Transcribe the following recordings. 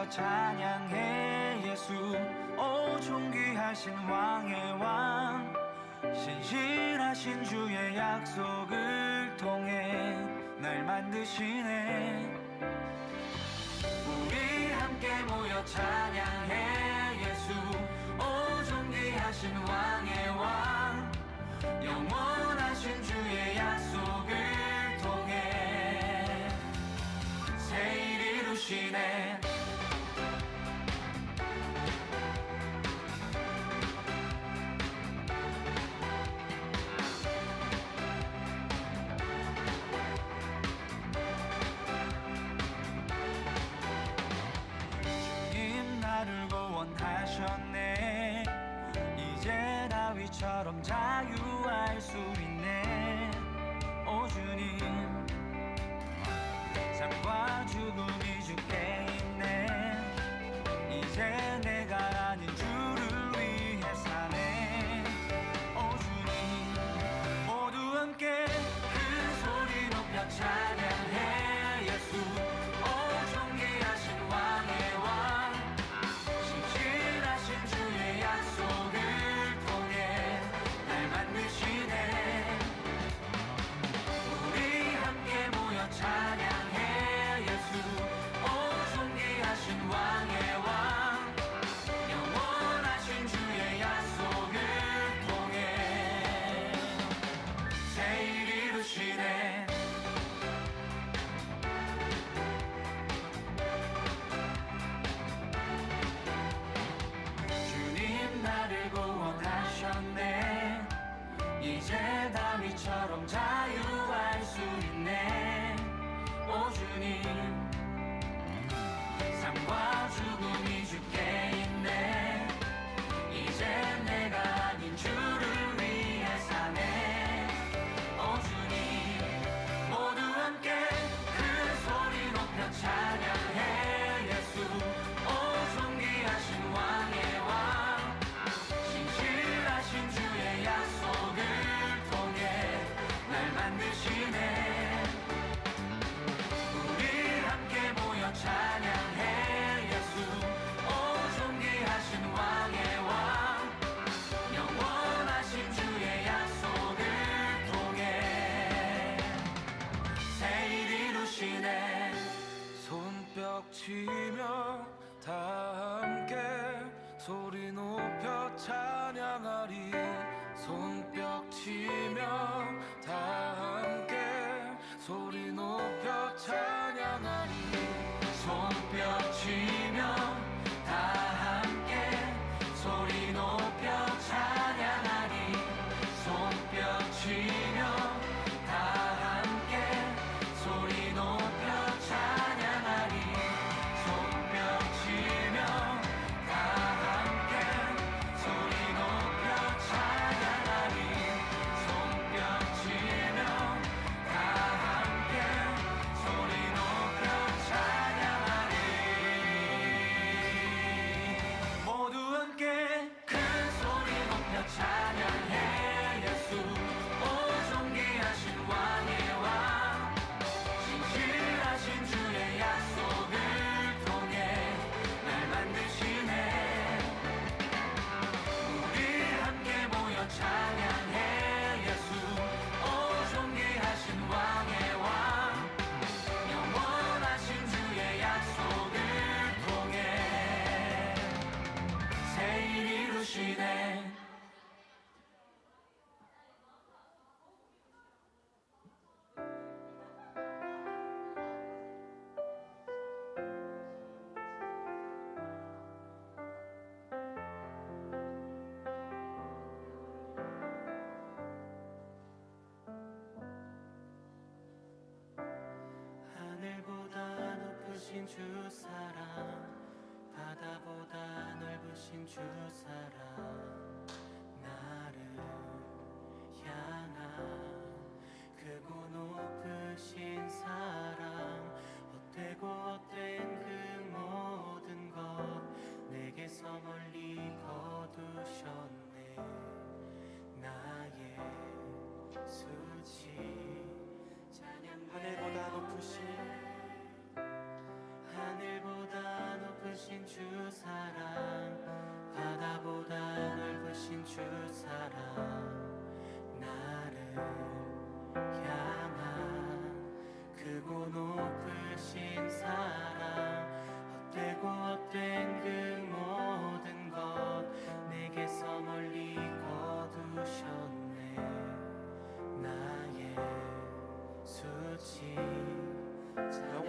모여 찬양해 예수. 오 존귀하신 왕의 왕, 신실하신 주의 약속을 통해 날 만드시네. 우리 함께 모여 찬양해 예수. 오 존귀하신 왕의 왕, 영원하신 주의 약속을 통해 새 일 이루시네. 주님 나를 구원하셨네. 이제 다윗처럼 자유할 수 있네. 오 주님, 삶과 죽음이 주께 있네. 이제 내가 아닌 주를 위해 사네. 오 주님, 모두 함께 큰 소리 높여 찬양해 예수. 오 존귀하신 왕의 왕, 신실하신 주의 약속을 통해 날 만드시네. 우리 함께 모여 찬양해 예수. 오 존귀하신 왕의 왕, 영원하신 주의 약속을 통해 새 일 이루시네. 주님 나를 구원하셨네. 이제 다윗처럼 자유할 수 있네. 오 주님, 삶과 죽음이 주께 있네. 이제 내가 아닌 주를 위해 사네. 오 주님, 모두 함께 큰 소리 높여 찬양해 예수. 오 존귀하신 왕의 왕, 신실하신 주의 약속을 통해 날 만드시네. 우리 함께 모여 찬양해 예수. 오 존귀하신 왕의 왕, 영원하신 주의 약속을 통해 새 일 이루시네. 손뼉 치며 다 함께 소리 높여 찬양하리. 손뼉 치며 다 함께 소리 높여 찬양하리. 손뼉 치며 다 함께 소리 높여 찬양하리. 손뼉 치며 다 함께 소리 높여 찬양하리.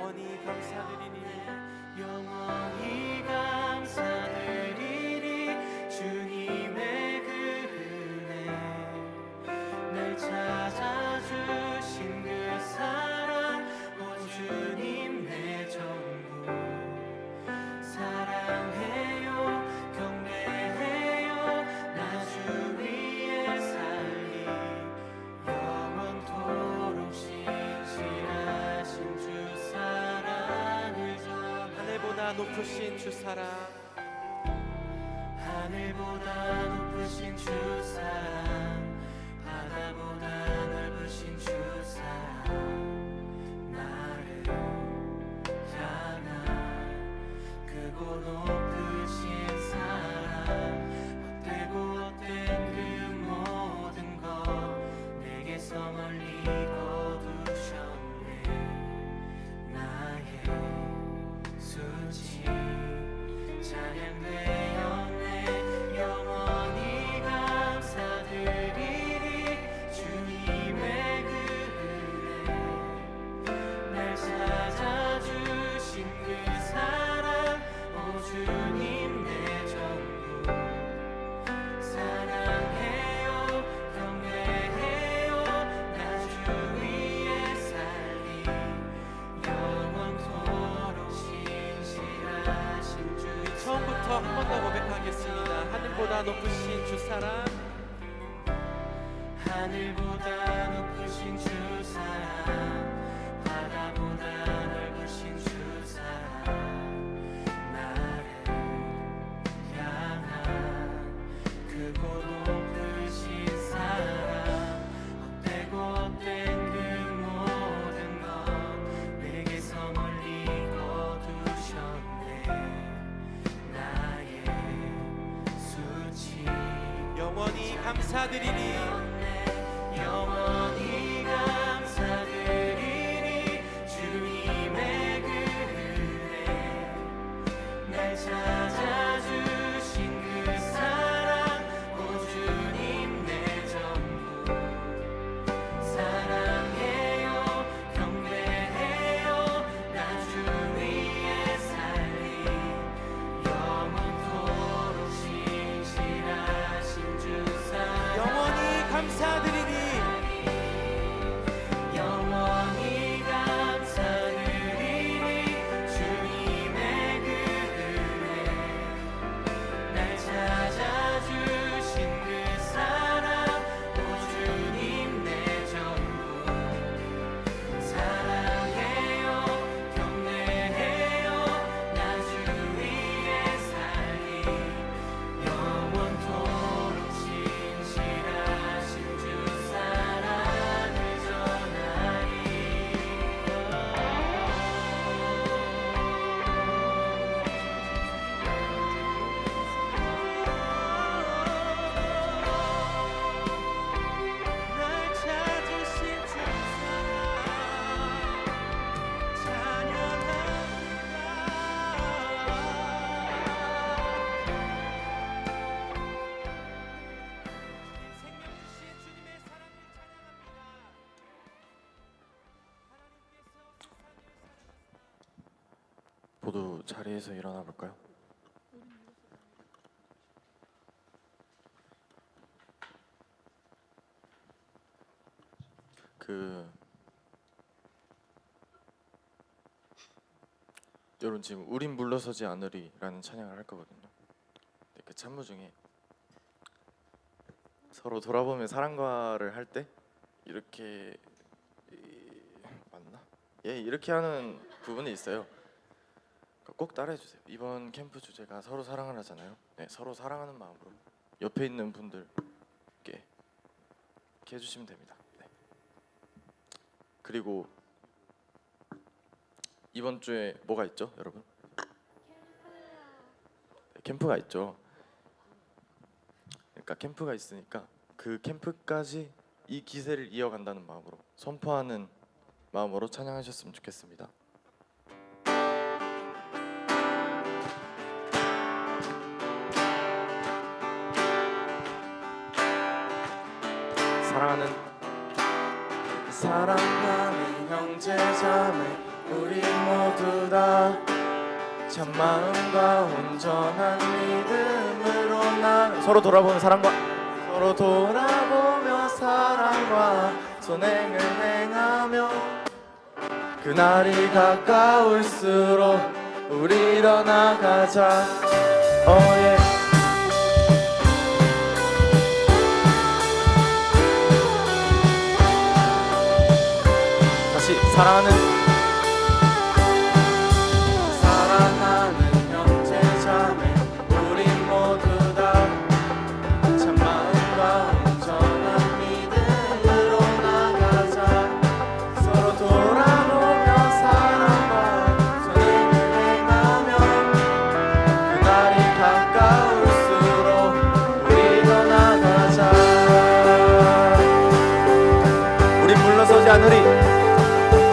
영원히 감사드리니 영원히 감사드리리 주님의 그 은혜 날 찾아주신 그 사랑 오 주님 내 전부 사랑해요 경배해요 나 주 위에 살리 영원토록 신실하신 주 사랑을 전하 하늘보다 높으신 주 사랑 하늘보다 높으신 주 사랑 바다보다 넓으신 주 사랑 나를 향한 크고 높으신 사랑 헛되고 헛된 그 모든 것 내게서 멀리 거두셨네 나의 수치 찬양되었네 영원히 감사드리리 주님의 그 은혜 날 찾아주신 그 사랑 오 주님 내 전부 사랑해요 경배해요 나 주 위에 살리 영원토록 신실하신 주 처음부터 한 번 더 고백하겠습니다. 하늘보다 높으신 주 사랑 하늘보다 높으신 주 사랑 바다보다 넓으신 주 사랑 나를 향한 크고 높으신 사랑 헛되고 헛된 그 모든 것 내게서 멀리 거두셨네 나의 수치 영원히 감사드리니 영원히 감사드리니 주님의 그 은혜 날 찾아주신 그 사랑 오 주님 내 전부 사랑해요 경배해요 나 주 위에 살리 영원토록 신실하신 주 사랑 영원히 감사드리니 영원히 감사드리니 주님의 그 은혜 날 찾아주신 그 사랑 오 주님 내 전부 사랑해요 경배해요 나 주 위에 살리 영원토록 신실하신 주 사랑을 전하리 날 찾으신 주 사랑 찬양합니다. 생명 주신 주님의 사랑을 찬양합니다. 하나님께서 세상을 사랑하사 모두 자리에서 일어나 볼까요? 여러분 지금 우린 물러서지 않으리라는 찬양을 할 거거든요. 근데 그 찬무 중에 서로 돌아보며 사랑과를 할 때 이렇게 맞나? 예, 이렇게 하는 부분이 있어요. 꼭 따라해 주세요. 이번 캠프 주제가 서로 사랑을 하잖아요. 네, 서로 사랑하는 마음으로 옆에 있는 분들께 이렇게 해주시면 됩니다. 네. 그리고 이번 주에 뭐가 있죠, 여러분? 네, 캠프가 있죠. 그러니까 캠프가 있으니까 그 캠프까지 이 기세를 이어간다는 마음으로 선포하는 마음으로 찬양하셨으면 좋겠습니다. 사랑하는 사랑하는 형제자매 우리 모두 모두 다 참마음과 온전한 믿음으로 서로 돌아보는 사랑과 서로 돌아보며 사랑과 선행을 행하며 그날이 가까울수록 우리 더 나가자. 다시 사랑하는 형제자매 우린 모두 다 참마음과 온전한 믿음으로 나가자. 서로 돌아보며 사랑과 선행을 행하며 그날이 가까울수록 우리 더 나가자. 우린 물러서지 않으리.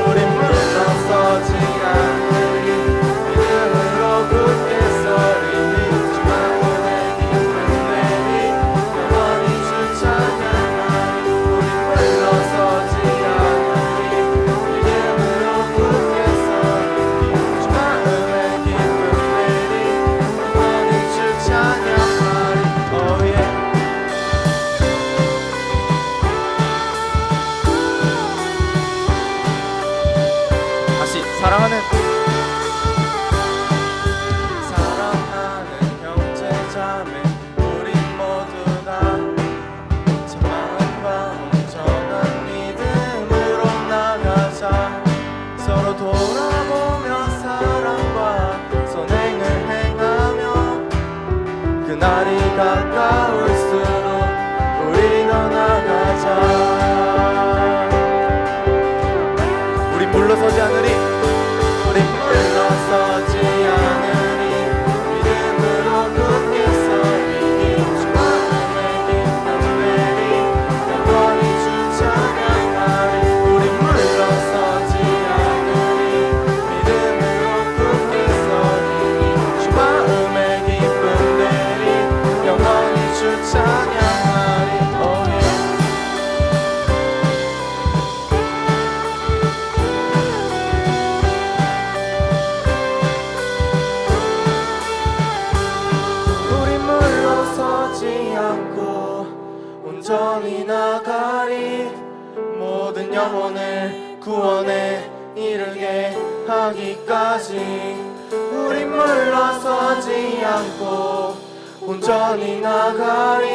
우린 물러서지 않으리. 믿음으로 굳게 서리니 주만의 기쁨 내리 영원히 주 찬양하리. 우린 물러서지 않으리. 믿음으로 굳게 서리니 주만의 기쁨 내리 영원히 주 찬양하리. 다시 사랑하는 형제자매 우린 모두 다 참마음과 온전한 믿음으로 나가자. 서로 돌아보며 사랑과 선행을 행하며 그날이 가까울수록 우리 더 나가자. 우리 물러서지 않으리. 우리 물러서지 않으리. 믿음으로 굳게 서리니 주만의 기쁨 내리 영원히 주 찬양하리. 우리 물러서지 않으리. 믿음으로 굳게 서리니 주만의 기쁨 내리 영원히 주 찬양하리. 온전히 나가리. 모든 영혼을 구원에 이르게 하기까지 우린 물러서지 않고 온전히 나가리.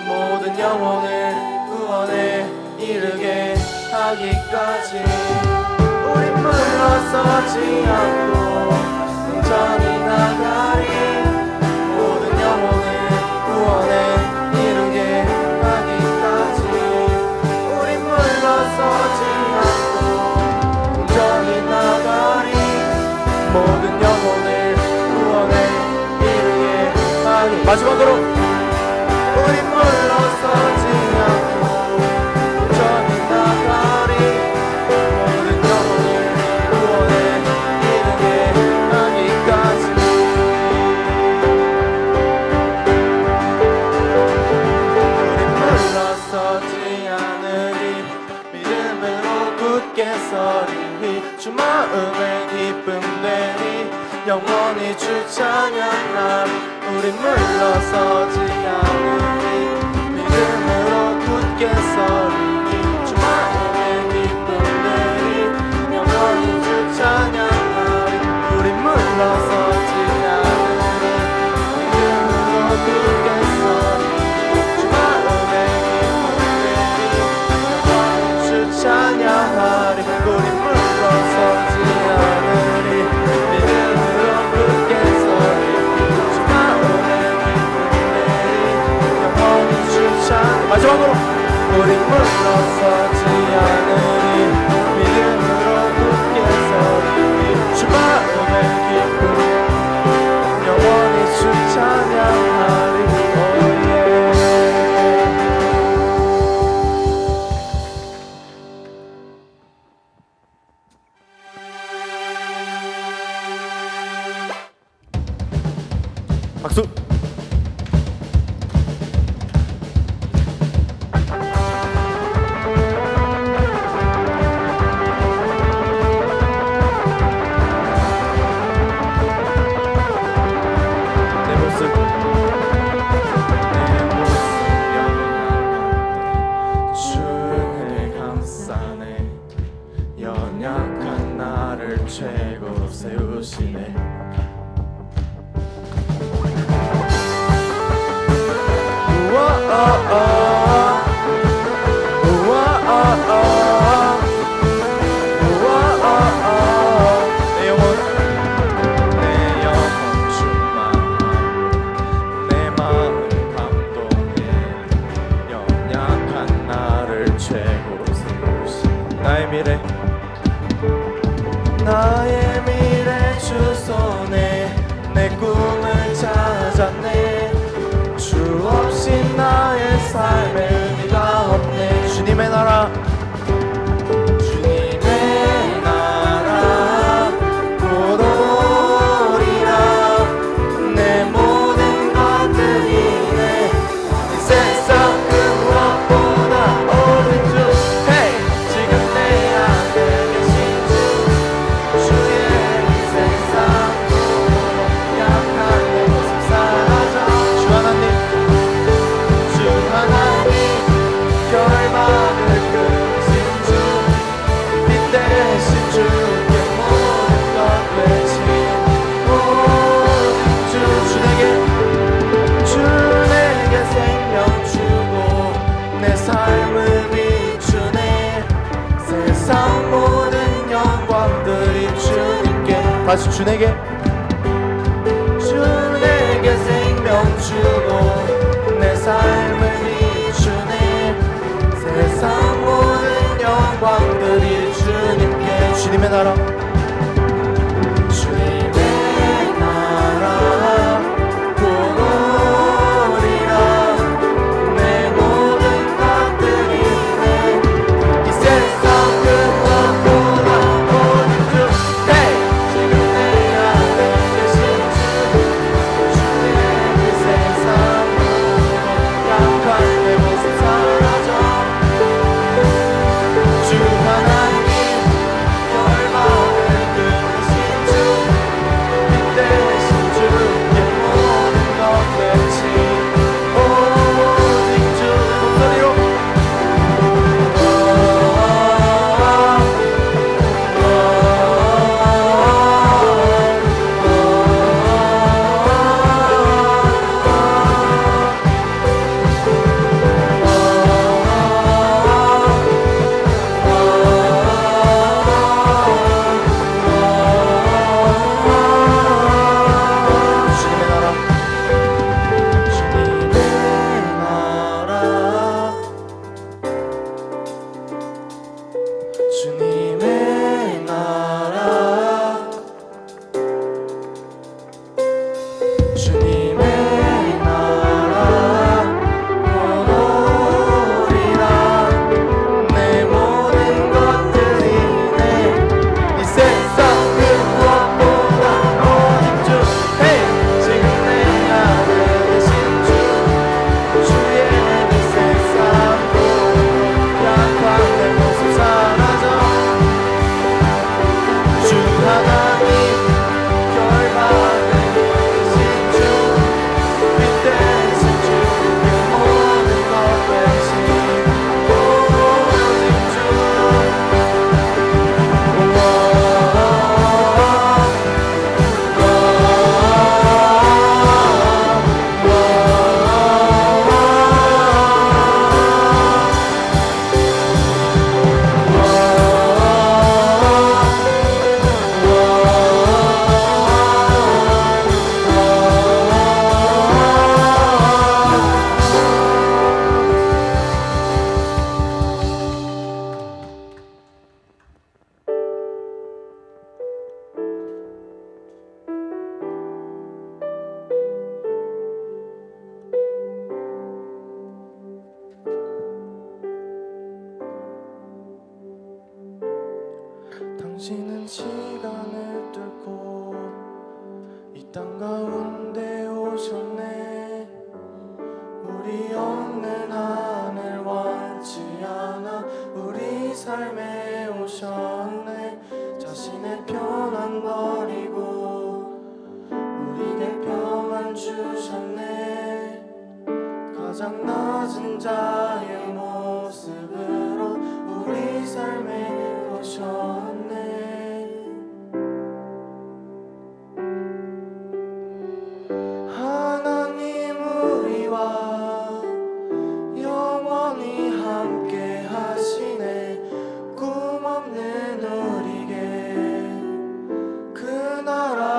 모든 영혼을 구원에 이르게 하기까지 우린 물러서지 않고 온전히 나가리. 모든 영혼을 구원에 이르게 하기까지 우린 물러서지 않고 온전히 나가리. 모든 영혼을 구원에 이르게 하기. 마지막으로 우린 물러서지 않고 온전히 나가리. 모든 영혼을 구원에 이르게 하기까지 물러서지 않으리. 믿음으로 굳게 서리니 주 마음의 기쁨 되리 영원히 주 찬양하리. 우린 물러서지 않으리. 믿음으로 굳게 서리니 주 마음의 기쁨 되리 영원히 주 찬양하리. 우린 물러서지 않으리. 믿음으로 굳게 서리니 주 마음의 찬양하리. 우리 물러서지 않으리. 믿음으로 굳게 서리니 주 마음의 기쁨 내리 영원히 주 찬양. 마지막으로 우리 물러서지 않으리. 믿음으로 굳게 서리니 주 마음의 기쁨 영원히 주 찬양하리. 박수. 무릎 세우시네. 우와 내 영혼 충만하고 내 마음 감동해. 연약한 나를 최고로 세우신 나의 미래 주소네. 내 꿈을 찾았네. 주 없이 나의 삶에 의미가 없네. 주님의 나라 곧 오리라. 내 모든 것들이 내 세상 그 무엇보다 옳은 주. 지금 내 안에 계신 주. 주의 이 세상으로 약한 내 모습 사라져. 주 하나님 결박을 끄신 주. 빛 대신 주께 모든 것 되신 모든 주 내게 생명 주고 내 삶을 비추네. 세상 모든 영광들이 주님께. 다시 주 내게 생명 주고 내 삶을 비추네. 세상 모든 영광들이 주님께. 주님의 나라 곧 오리라. 내 모든 것들이 내 이 세상 그 무엇보다 옳은 주. 지금 내 안에 계신 주. 주의 이 세상으로 약한 내 모습 사라져. 주 하나님 결박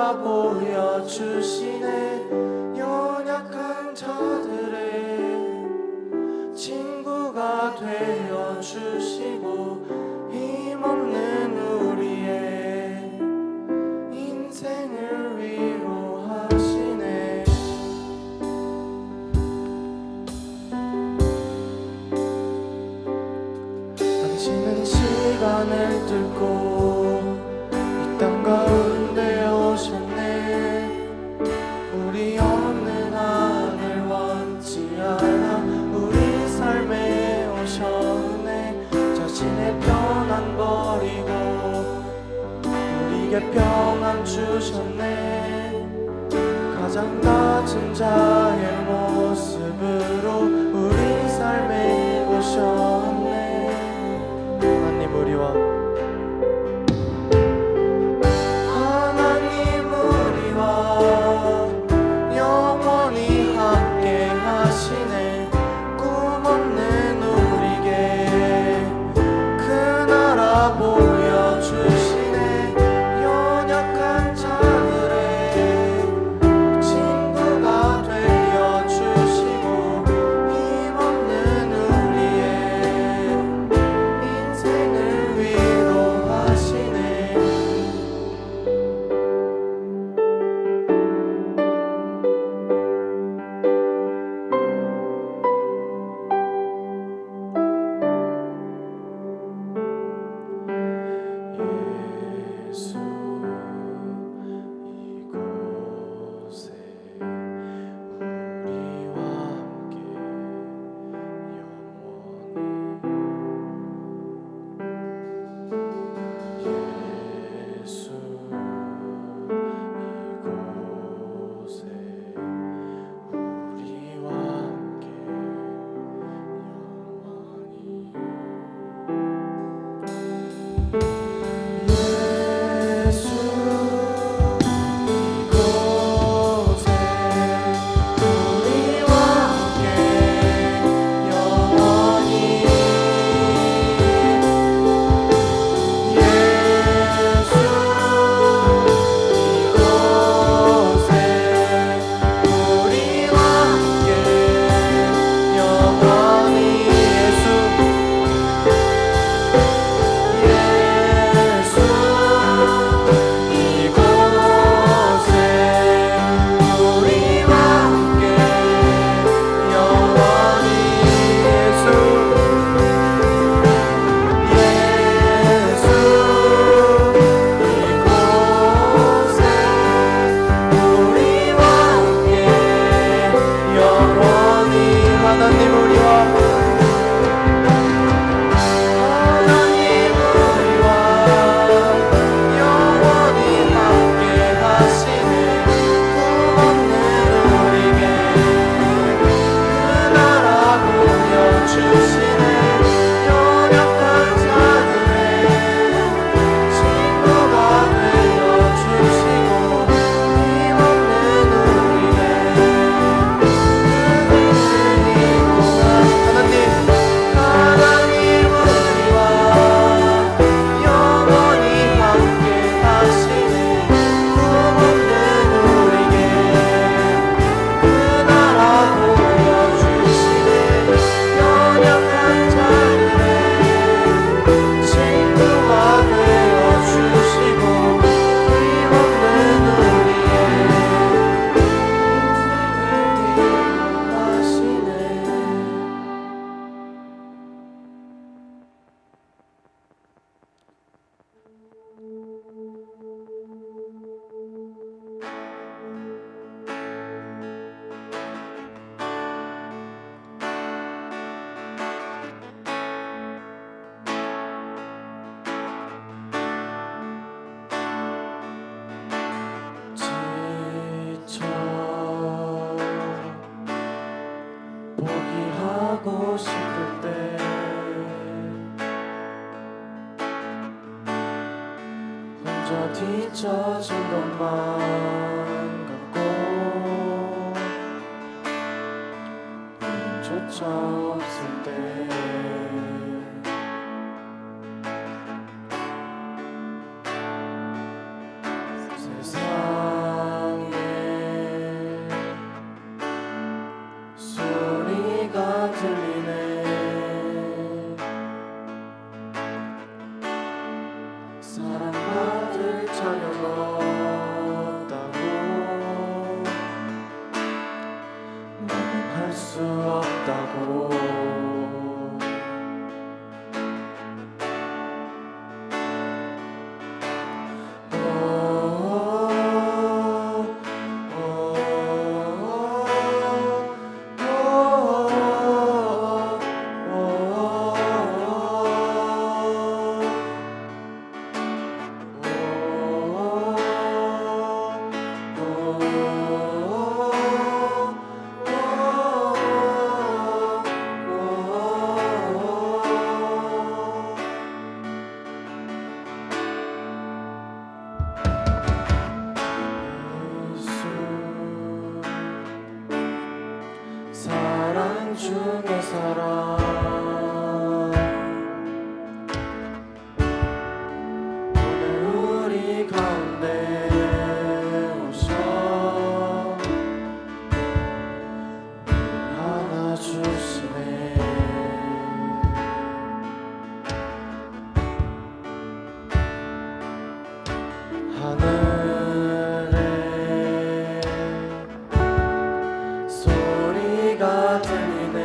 알아 보여주시네. 연약한 자들의 친구가 되어주시고 힘없는 우리의 인생을 위로하시네. 당신은 시간을 뚫고 이 땅 가운데 오셨네. 우리 없는 하늘 원치 않아 우리 삶에 오셨네. 자신의 편안 버리고 우리에게 평안 주셨네. 가장 낮은 자의 모습으로 우리 삶에 오셨네. 하나님 우리와 영원히 함께 하시네. 꿈 없는 우리에게 그 나라 보여주시네. 연약한 자들의 친구가 되어주시고 힘없는 우리의 인생을 위로하시네. 예수 이곳에 우리와 함께 영원히. 예수 이곳에 우리와 함께 영원히. 예수 이곳에 우리와 함께 영원히. 예수 이곳에 우리와 함께 영원히. 예수 하나님 우리와 영원히 함께 하시네. 꿈 없는 우리에게 그 나라 보여주시네. 연약한 자들의 친구가 되어주시고 힘없는 우리의 하나님 우리와 영원히 함께 하시네. 꿈 없는 우리에게 그 나라 보여주시네. 연약한 자들의 친구가 되어주시고 힘없는 우리의 인생을 위로하시네. 지쳐 포기하고 싶을 때 혼자 뒤처진 것만 같고 힘조차 없을 때 세상 중에 살아 오늘 우리 가운데 오셔 안아주시네 하늘에 소리가 들리네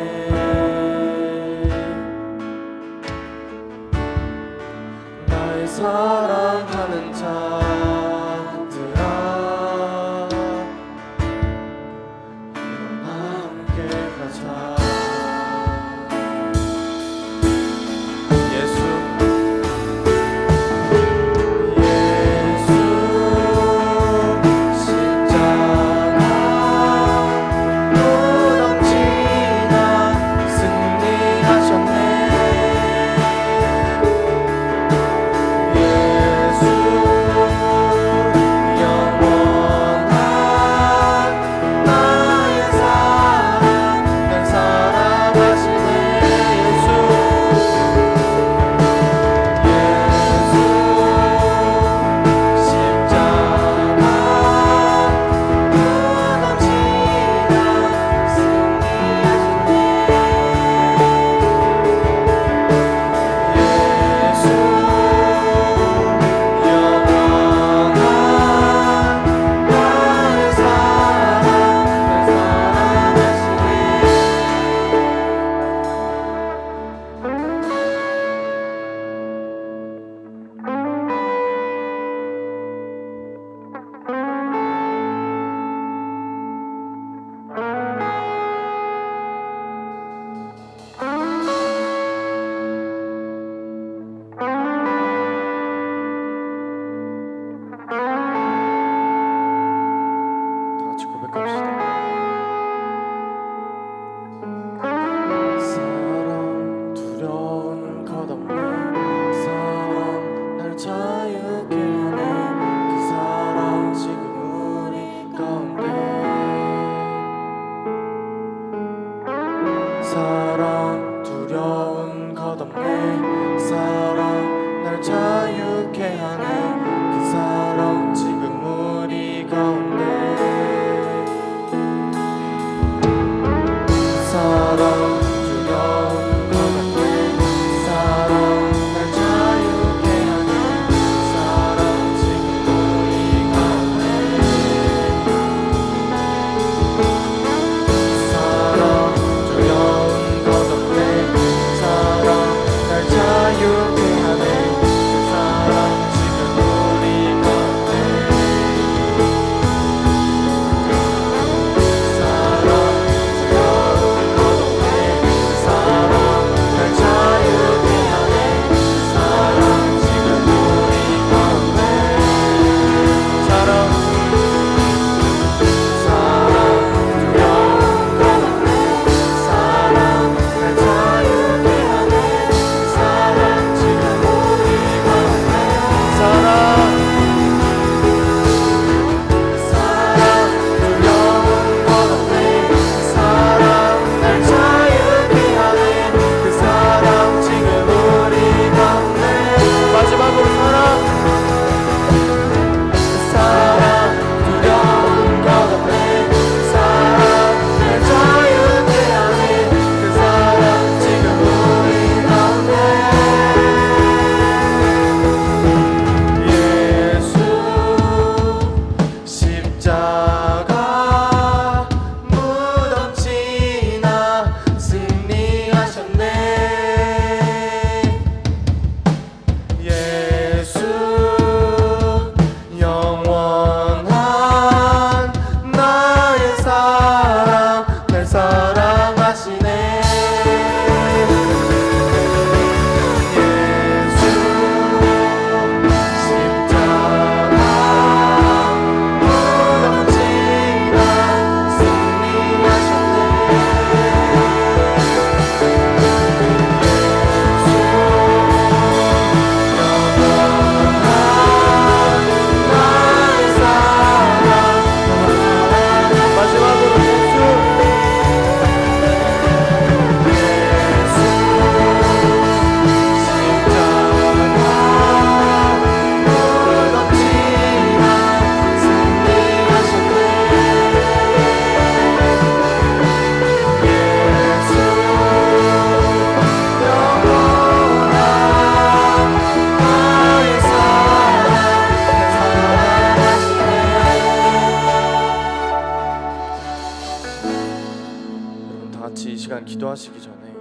일단 기도하시기 전에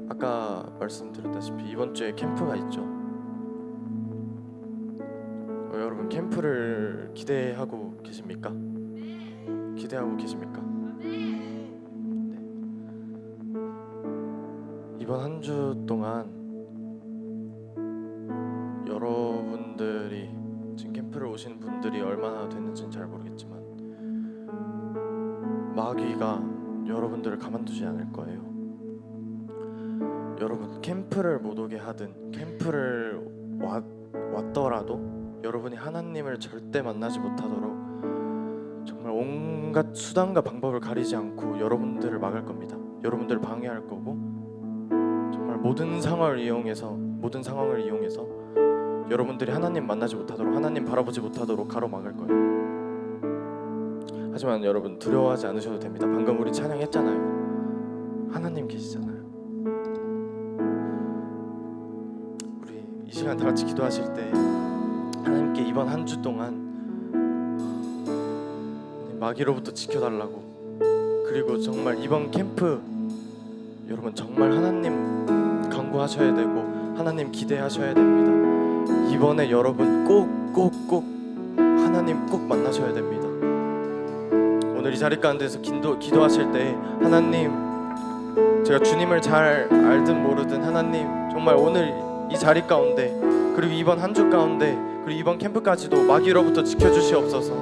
아까 말씀드렸다시피 이번 주에 캠프가 있죠. 여러분 캠프를 기대하고 계십니까? 기대하고 계십니까? 네. 이번 한 주 동안 여러분들이 지금 캠프를 오신 분들이 얼마나 됐는지는 잘 모르겠지만 마귀가 여러분들을 가만두지 않을 거예요. 여러분 캠프를 못 오게 하든 캠프를 왔더라도 여러분이 하나님을 절대 만나지 못하도록 정말 온갖 수단과 방법을 가리지 않고 여러분들을 막을 겁니다. 여러분들을 방해할 거고 정말 모든 상황을 이용해서 여러분들이 하나님 만나지 못하도록 하나님 바라보지 못하도록 가로막을 거예요. 하지만 여러분 두려워하지 않으셔도 됩니다. 방금 우리 찬양했잖아요. 하나님 계시잖아요. 우리 이 시간 다 같이 기도하실 때 하나님께 이번 한 주 동안 마귀로부터 지켜달라고, 그리고 정말 이번 캠프 여러분 정말 하나님 간구하셔야 되고 하나님 기대하셔야 됩니다. 이번에 여러분 꼭 하나님 꼭 만나셔야 됩니다. 오늘 이 자리 가운데서 기도하실 때 하나님, 제가 주님을 잘 알든 모르든 하나님 정말 오늘 이 자리 가운데 그리고 이번 한 주 가운데 그리고 이번 캠프까지도 마귀로부터 지켜주시옵소서.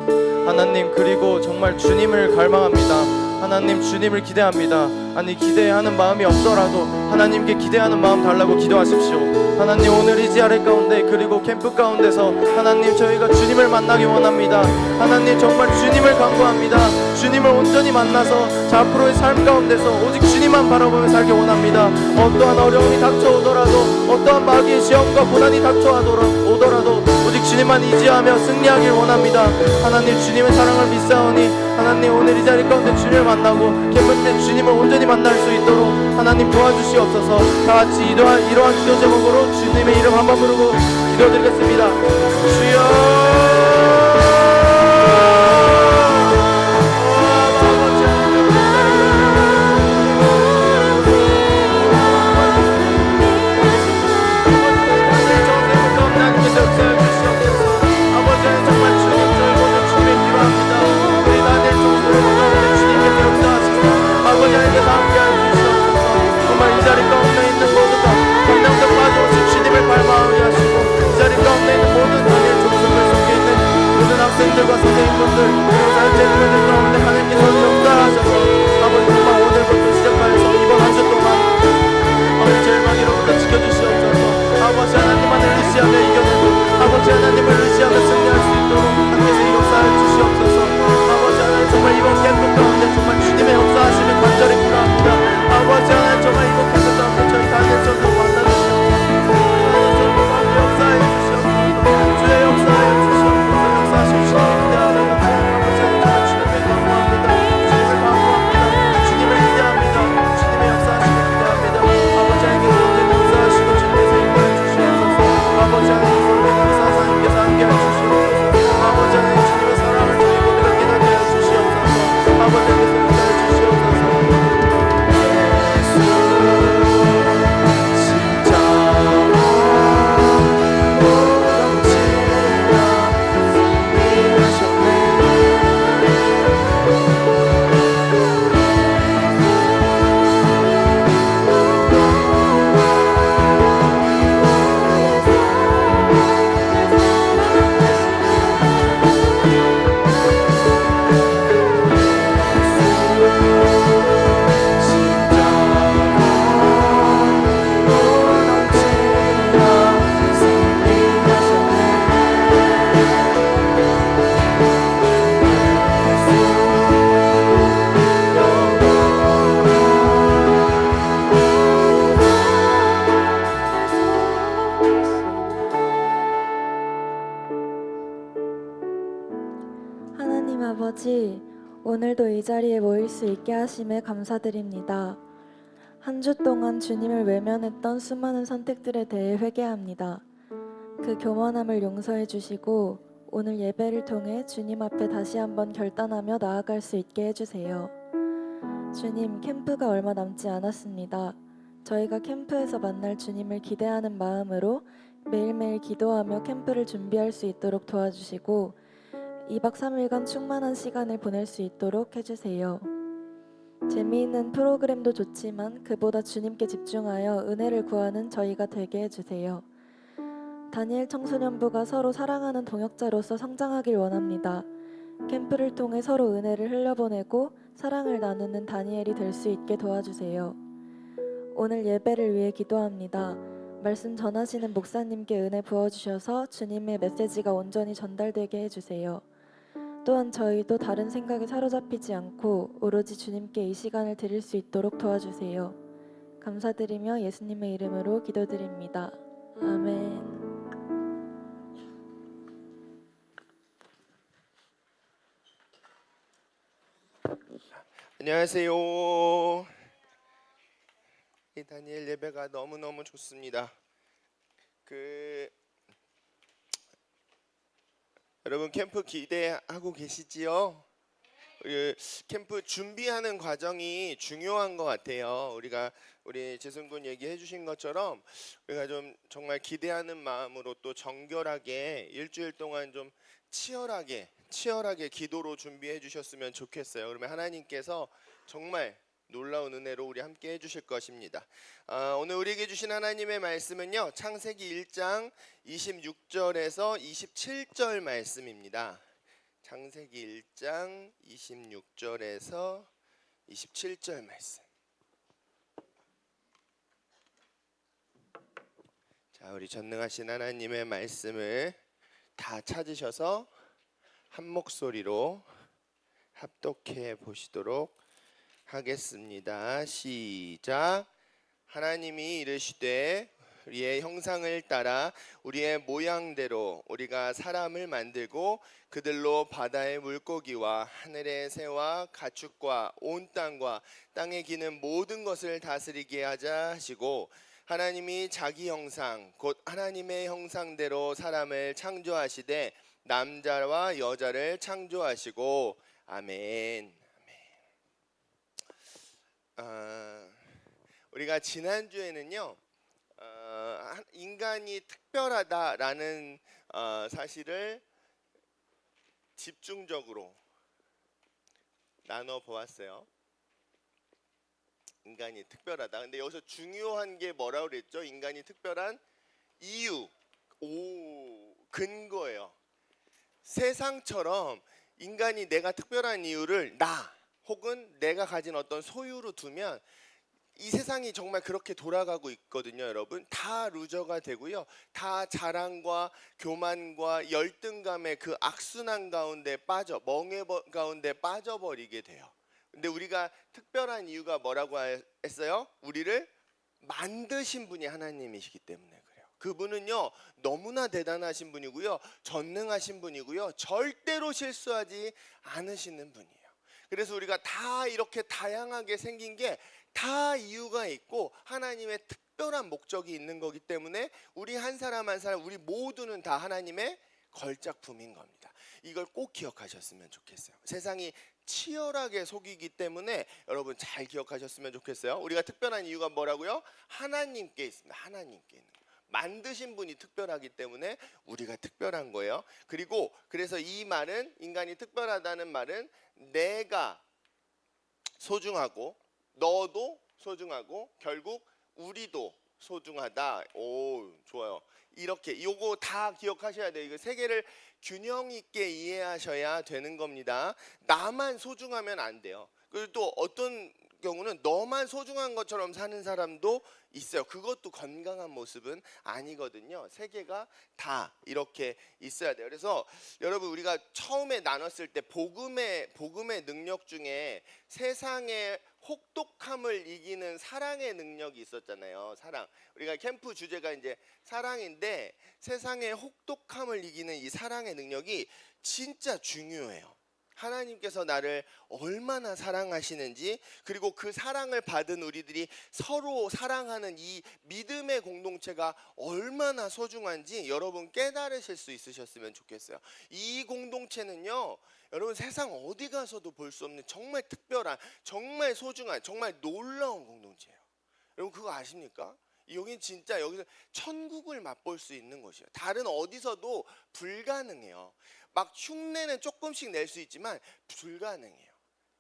하나님, 그리고 정말 주님을 갈망합니다. 하나님 주님을 기대합니다. 아니 기대하는 마음이 없더라도 하나님께 기대하는 마음 달라고 기도하십시오. 하나님 오늘 이 자리 가운데 그리고 캠프 가운데서 하나님 저희가 주님을 만나기 원합니다. 하나님 정말 주님을 간구합니다. 주님을 온전히 만나서 자 앞으로의 삶 가운데서 오직 주님만 바라보며 살기 원합니다. 어떠한 어려움이 닥쳐오더라도 어떠한 마귀의 시험과 고난이 닥쳐오더라도 오직 주님만 의지하며 승리하길 원합니다. 하나님 주님의 사랑을 믿사오니 하나님 오늘 이 자리 가운데 주님을 만나고 캠프 때 주님을 온전히 만날 수 있도록 하나님 도와주시옵소서. 다같이 이러한 기도 제목으로 주님의 이름 한번 부르고 기도드리겠습니다. 주여 학생들과 선생님분들 그리고 자유체육분들 가운데 하나님께서 역사하셔서 아버지 정말 오늘부터 시작하여서 이번 한 주 동안 아버지 제일 마귀로부터 지켜주시옵소서. 아버지 하나님만을 의지하며 이겨내고 아버지 하나님을 의지하며 승리할 수 있도록 하나님께서 역사해 주시옵소서. 아버지 하나님 정말 이번 캠프 가운데 정말 주님의 역사하심이 간절히 필요합니다. 아버지 하나님 정말 이번 캠프 가운데 저희 다니엘처럼 만나주시옵소서. 역사해 주시옵소서. 주의 역사해 주시옵소서. 하나님 아버지, 오늘도 이 자리에 모일 수 있게 하심에 감사드립니다. 한 주 동안 주님을 외면했던 수많은 선택들에 대해 회개합니다. 그 교만함을 용서해 주시고 오늘 예배를 통해 주님 앞에 다시 한번 결단하며 나아갈 수 있게 해주세요. 주님, 캠프가 얼마 남지 않았습니다. 저희가 캠프에서 만날 주님을 기대하는 마음으로 매일매일 기도하며 캠프를 준비할 수 있도록 도와주시고 2박 3일간 충만한 시간을 보낼 수 있도록 해주세요. 재미있는 프로그램도 좋지만 그보다 주님께 집중하여 은혜를 구하는 저희가 되게 해주세요. 다니엘 청소년부가 서로 사랑하는 동역자로서 성장하길 원합니다. 캠프를 통해 서로 은혜를 흘려보내고 사랑을 나누는 다니엘이 될 수 있게 도와주세요. 오늘 예배를 위해 기도합니다. 말씀 전하시는 목사님께 은혜 부어주셔서 주님의 메시지가 온전히 전달되게 해주세요. 또한 저희도 다른 생각에 사로잡히지 않고 오로지 주님께 이 시간을 드릴 수 있도록 도와주세요. 감사드리며 예수님의 이름으로 기도드립니다. 아멘. 안녕하세요. 이 다니엘 예배가 너무너무 좋습니다. 여러분 캠프 기대하고 계시지요? 캠프 준비하는 과정이 중요한 것 같아요. 우리 재승군 얘기해 주신 것처럼 우리가 좀 정말 기대하는 마음으로 또 정결하게 일주일 동안 좀 치열하게 기도로 준비해 주셨으면 좋겠어요. 그러면 하나님께서 정말 놀라운 은혜로 우리 함께 해주실 것입니다. 오늘 우리에게 주신 하나님의 말씀은요, 창세기 1장 26절에서 27절 말씀입니다. 창세기 1장 26절에서 27절 말씀. 자, 우리 전능하신 하나님의 말씀을 다 찾으셔서 한 목소리로 합독해 보시도록 하겠습니다. 시작. 하나님이 이르시되 우리의 형상을 따라 우리의 모양대로 우리가 사람을 만들고 그들로 바다의 물고기와 하늘의 새와 가축과 온 땅과 땅에 기는 모든 것을 다스리게 하자 하시고, 하나님이 자기 형상 곧 하나님의 형상대로 사람을 창조하시되 남자와 여자를 창조하시고. 아멘. 우리가 지난주에는요, 인간이 특별하다라는 사실을 집중적으로 나눠 보았어요. 인간이 특별하다. 근데 여기서 중요한 게 뭐라고 그랬죠? 인간이 특별한 이유, 근거예요. 세상처럼 인간이 내가 특별한 이유를 나 혹은 내가 가진 어떤 소유로 두면 이 세상이 정말 그렇게 돌아가고 있거든요. 여러분, 다 루저가 되고요, 다 자랑과 교만과 열등감의 그 악순환 가운데 멍해 가운데 빠져버리게 돼요. 근데 우리가 특별한 이유가 뭐라고 했어요? 우리를 만드신 분이 하나님이시기 때문에 그래요. 그분은요, 너무나 대단하신 분이고요, 전능하신 분이고요, 절대로 실수하지 않으시는 분이에요. 그래서 우리가 다 이렇게 다양하게 생긴 게 다 이유가 있고 하나님의 특별한 목적이 있는 거기 때문에 우리 한 사람 한 사람, 우리 모두는 다 하나님의 걸작품인 겁니다. 이걸 꼭 기억하셨으면 좋겠어요. 세상이 치열하게 속이기 때문에 여러분 잘 기억하셨으면 좋겠어요. 우리가 특별한 이유가 뭐라고요? 하나님께 있습니다. 하나님께 있는 거예요. 만드신 분이 특별하기 때문에 우리가 특별한 거예요. 그리고 그래서 이 말은, 인간이 특별하다는 말은 내가 소중하고 너도 소중하고 결국 우리도 소중하다. 오, 좋아요. 이렇게 요거 다 기억하셔야 돼요. 이거 세 개를 균형 있게 이해하셔야 되는 겁니다. 나만 소중하면 안 돼요. 그리고 또 어떤 경우는 너만 소중한 것처럼 사는 사람도 있어요. 그것도 건강한 모습은 아니거든요. 세 개가 다 이렇게 있어야 돼요. 그래서 여러분, 우리가 처음에 나눴을 때 복음의 능력 중에 세상의 혹독함을 이기는 사랑의 능력이 있었잖아요. 사랑. 우리가 캠프 주제가 이제 사랑인데, 세상의 혹독함을 이기는 이 사랑의 능력이 진짜 중요해요. 하나님께서 나를 얼마나 사랑하시는지, 그리고 그 사랑을 받은 우리들이 서로 사랑하는 이 믿음의 공동체가 얼마나 소중한지 여러분 깨달으실 수 있으셨으면 좋겠어요. 이 공동체는요, 여러분 세상 어디 가서도 볼 수 없는 정말 특별한, 정말 소중한, 정말 놀라운 공동체예요. 여러분 그거 아십니까? 여긴 진짜 여기서 천국을 맛볼 수 있는 곳이에요. 다른 어디서도 불가능해요. 막 흉내는 조금씩 낼 수 있지만 불가능해요.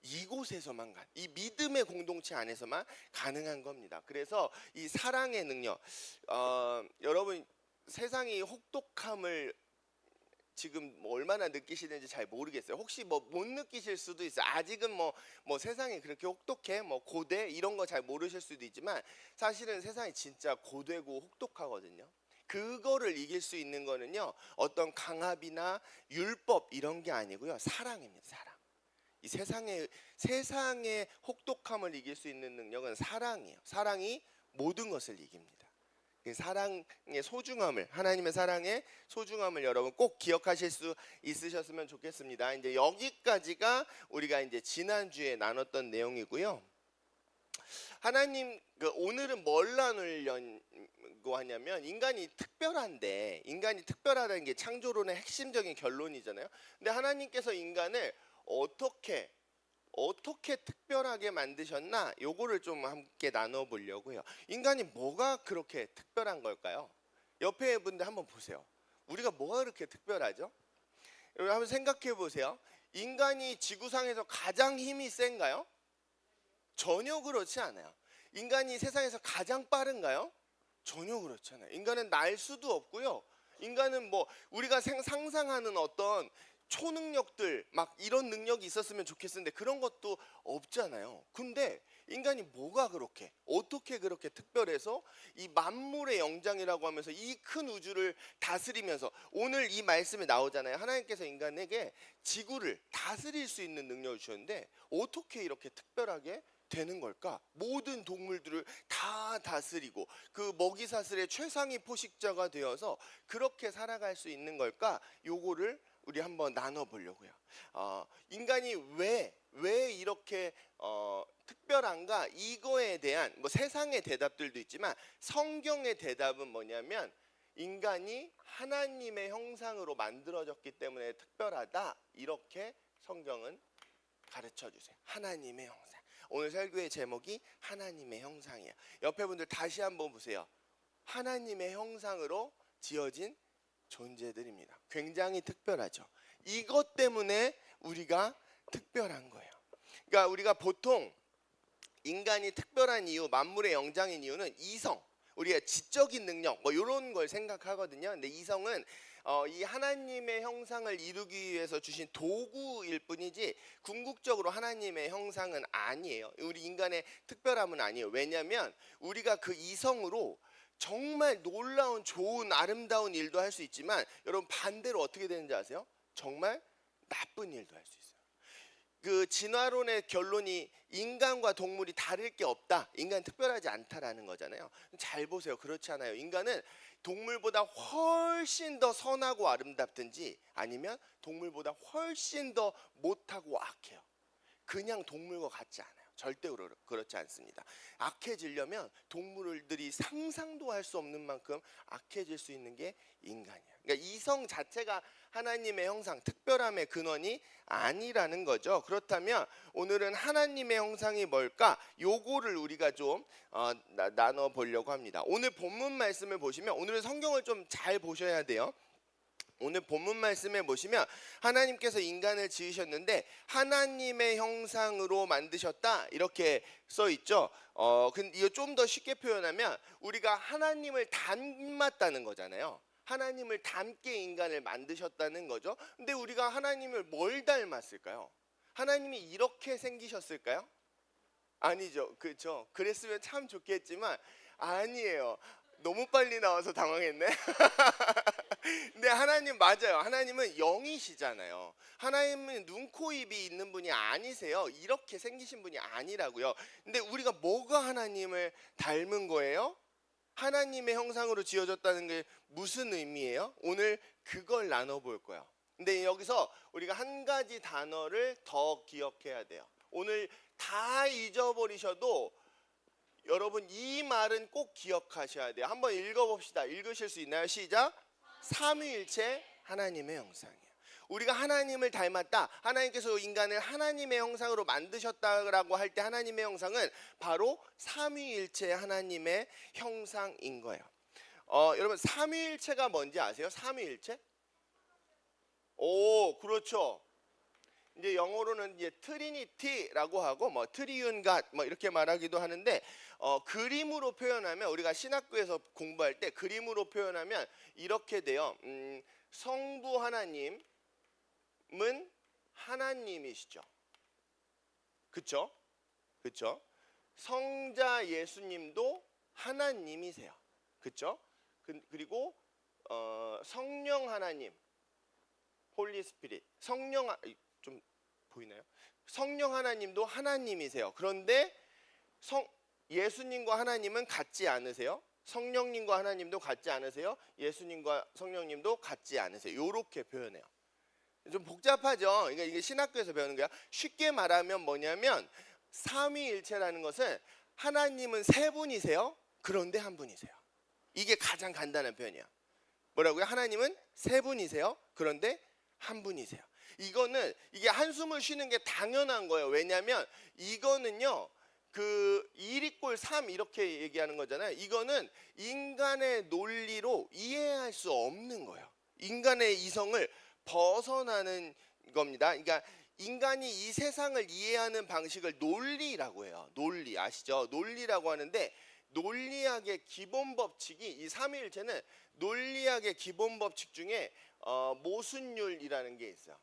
이곳에서만 이 믿음의 공동체 안에서만 가능한 겁니다. 그래서 이 사랑의 능력, 여러분 세상이 혹독함을 지금 뭐 얼마나 느끼시는지 잘 모르겠어요. 혹시 뭐 못 느끼실 수도 있어요. 아직은 뭐 세상이 그렇게 혹독해, 뭐 고대 이런 거 잘 모르실 수도 있지만 사실은 세상이 진짜 고되고 혹독하거든요. 그거를 이길 수 있는 거는요, 어떤 강압이나 율법 이런 게 아니고요, 사랑입니다. 사랑. 이 세상의 혹독함을 이길 수 있는 능력은 사랑이에요. 사랑이 모든 것을 이깁니다. 그 사랑의 소중함을, 하나님의 사랑의 소중함을 여러분 꼭 기억하실 수 있으셨으면 좋겠습니다. 이제 여기까지가 우리가 이제 지난주에 나눴던 내용이고요. 하나님 오늘은 뭘 나누려고 하냐면, 인간이 특별한데, 인간이 특별하다는 게 창조론의 핵심적인 결론이잖아요. 근데 하나님께서 인간을 어떻게 특별하게 만드셨나, 요거를 좀 함께 나눠보려고요. 인간이 뭐가 그렇게 특별한 걸까요? 옆에 분들 한번 보세요. 우리가 뭐가 그렇게 특별하죠? 여러분 한번 생각해 보세요. 인간이 지구상에서 가장 힘이 센가요? 전혀 그렇지 않아요. 인간이 세상에서 가장 빠른가요? 전혀 그렇지 않아요. 인간은 날 수도 없고요. 인간은 뭐 우리가 상상하는 어떤 초능력들 막 이런 능력이 있었으면 좋겠는데 그런 것도 없잖아요. 근데 인간이 뭐가 그렇게, 어떻게 그렇게 특별해서 이 만물의 영장이라고 하면서 이 큰 우주를 다스리면서, 오늘 이 말씀이 나오잖아요. 하나님께서 인간에게 지구를 다스릴 수 있는 능력을 주셨는데 어떻게 이렇게 특별하게 되는 걸까? 모든 동물들을 다 다스리고 그 먹이사슬의 최상위 포식자가 되어서 그렇게 살아갈 수 있는 걸까? 요거를 우리 한번 나눠보려고요. 인간이 왜 이렇게 특별한가? 이거에 대한 뭐 세상의 대답들도 있지만 성경의 대답은 뭐냐면, 인간이 하나님의 형상으로 만들어졌기 때문에 특별하다, 이렇게 성경은 가르쳐 주세요. 하나님의 형상. 오늘 설교의 제목이 하나님의 형상이에요. 옆에 분들 다시 한번 보세요. 하나님의 형상으로 지어진 존재들입니다. 굉장히 특별하죠. 이것 때문에 우리가 특별한 거예요. 그러니까 우리가 보통 인간이 특별한 이유, 만물의 영장인 이유는 이성, 우리가 지적인 능력 뭐 이런 걸 생각하거든요. 근데 이성은 이 하나님의 형상을 이루기 위해서 주신 도구일 뿐이지 궁극적으로 하나님의 형상은 아니에요. 우리 인간의 특별함은 아니에요. 왜냐하면 우리가 그 이성으로 정말 놀라운 좋은 아름다운 일도 할 수 있지만, 여러분 반대로 어떻게 되는지 아세요? 정말 나쁜 일도 할 수 있어요. 그 진화론의 결론이 인간과 동물이 다를 게 없다, 인간은 특별하지 않다라는 거잖아요. 잘 보세요. 그렇지 않아요. 인간은 동물보다 훨씬 더 선하고 아름답든지, 아니면 동물보다 훨씬 더 못하고 악해요. 그냥 동물과 같지 않아요. 절대로 그렇지 않습니다. 악해지려면 동물들이 상상도 할 수 없는 만큼 악해질 수 있는 게 인간이야. 그러니까 이성 자체가 하나님의 형상, 특별함의 근원이 아니라는 거죠. 그렇다면 오늘은 하나님의 형상이 뭘까? 요거를 우리가 좀 나눠 보려고 합니다. 오늘 본문 말씀을 보시면, 오늘은 성경을 좀 잘 보셔야 돼요. 오늘 본문 말씀에 보시면 하나님께서 인간을 지으셨는데 하나님의 형상으로 만드셨다, 이렇게 써 있죠. 근데 이거 좀 더 쉽게 표현하면 우리가 하나님을 닮았다는 거잖아요. 하나님을 닮게 인간을 만드셨다는 거죠. 근데 우리가 하나님을 뭘 닮았을까요? 하나님이 이렇게 생기셨을까요? 아니죠. 그렇죠. 그랬으면 참 좋겠지만 아니에요. 너무 빨리 나와서 당황했네. 근데 하나님 맞아요. 하나님은 영이시잖아요. 하나님은 눈, 코, 입이 있는 분이 아니세요. 이렇게 생기신 분이 아니라고요. 근데 우리가 뭐가 하나님을 닮은 거예요? 하나님의 형상으로 지어졌다는 게 무슨 의미예요? 오늘 그걸 나눠볼 거예요. 근데 여기서 우리가 한 가지 단어를 더 기억해야 돼요. 오늘 다 잊어버리셔도 여러분 이 말은 꼭 기억하셔야 돼요. 한번 읽어봅시다. 읽으실 수 있나요? 시작. 삼위일체 하나님의 형상이에요. 우리가 하나님을 닮았다. 하나님께서 인간을 하나님의 형상으로 만드셨다라고 할 때 하나님의 형상은 바로 삼위일체 하나님의 형상인 거예요. 여러분 삼위일체가 뭔지 아세요? 삼위일체? 오, 그렇죠. 이제 영어로는 이제 트리니티라고 하고 뭐 트리윤 갓 뭐 이렇게 말하기도 하는데 그림으로 표현하면 우리가 신학교에서 공부할 때 그림으로 표현하면 이렇게 돼요. 성부 하나님은 하나님이시죠. 그렇죠? 그렇죠? 성자 예수님도 하나님이세요. 그렇죠? 그리고 성령 하나님 홀리 스피릿 좀 보이나요? 성령 하나님도 하나님이세요. 그런데 예수님과 하나님은 같지 않으세요? 성령님과 하나님도 같지 않으세요? 예수님과 성령님도 같지 않으세요? 이렇게 표현해요. 좀 복잡하죠. 이게 신학교에서 배우는 거야. 쉽게 말하면 뭐냐면 삼위일체라는 것은 하나님은 세 분이세요. 그런데 한 분이세요. 이게 가장 간단한 표현이야. 뭐라고요? 하나님은 세 분이세요. 그런데 한 분이세요. 이게 한숨을 쉬는 게 당연한 거예요. 왜냐하면 이거는요, 그 1 = 3 이렇게 얘기하는 거잖아요. 이거는 인간의 논리로 이해할 수 없는 거예요. 인간의 이성을 벗어나는 겁니다. 그러니까 인간이 이 세상을 이해하는 방식을 논리라고 해요. 논리 아시죠? 논리라고 하는데 논리학의 기본 법칙이 이 삼위일체는 논리학의 기본 법칙 중에 모순율이라는 게 있어요.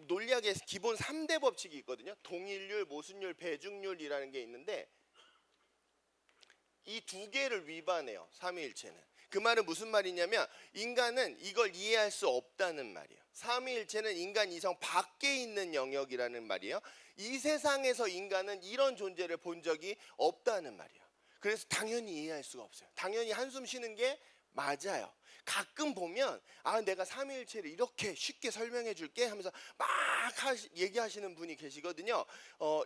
논리학의 기본 3대 법칙이 있거든요. 동일률, 모순율, 배중률이라는 게 있는데 이 두 개를 위반해요. 삼위일체는. 그 말은 무슨 말이냐면 인간은 이걸 이해할 수 없다는 말이에요. 삼위일체는 인간 이성 밖에 있는 영역이라는 말이에요. 이 세상에서 인간은 이런 존재를 본 적이 없다는 말이에요. 그래서 당연히 이해할 수가 없어요. 당연히 한숨 쉬는 게 맞아요. 가끔 보면 내가 삼위일체를 이렇게 쉽게 설명해 줄게 하면서 막 얘기하시는 분이 계시거든요.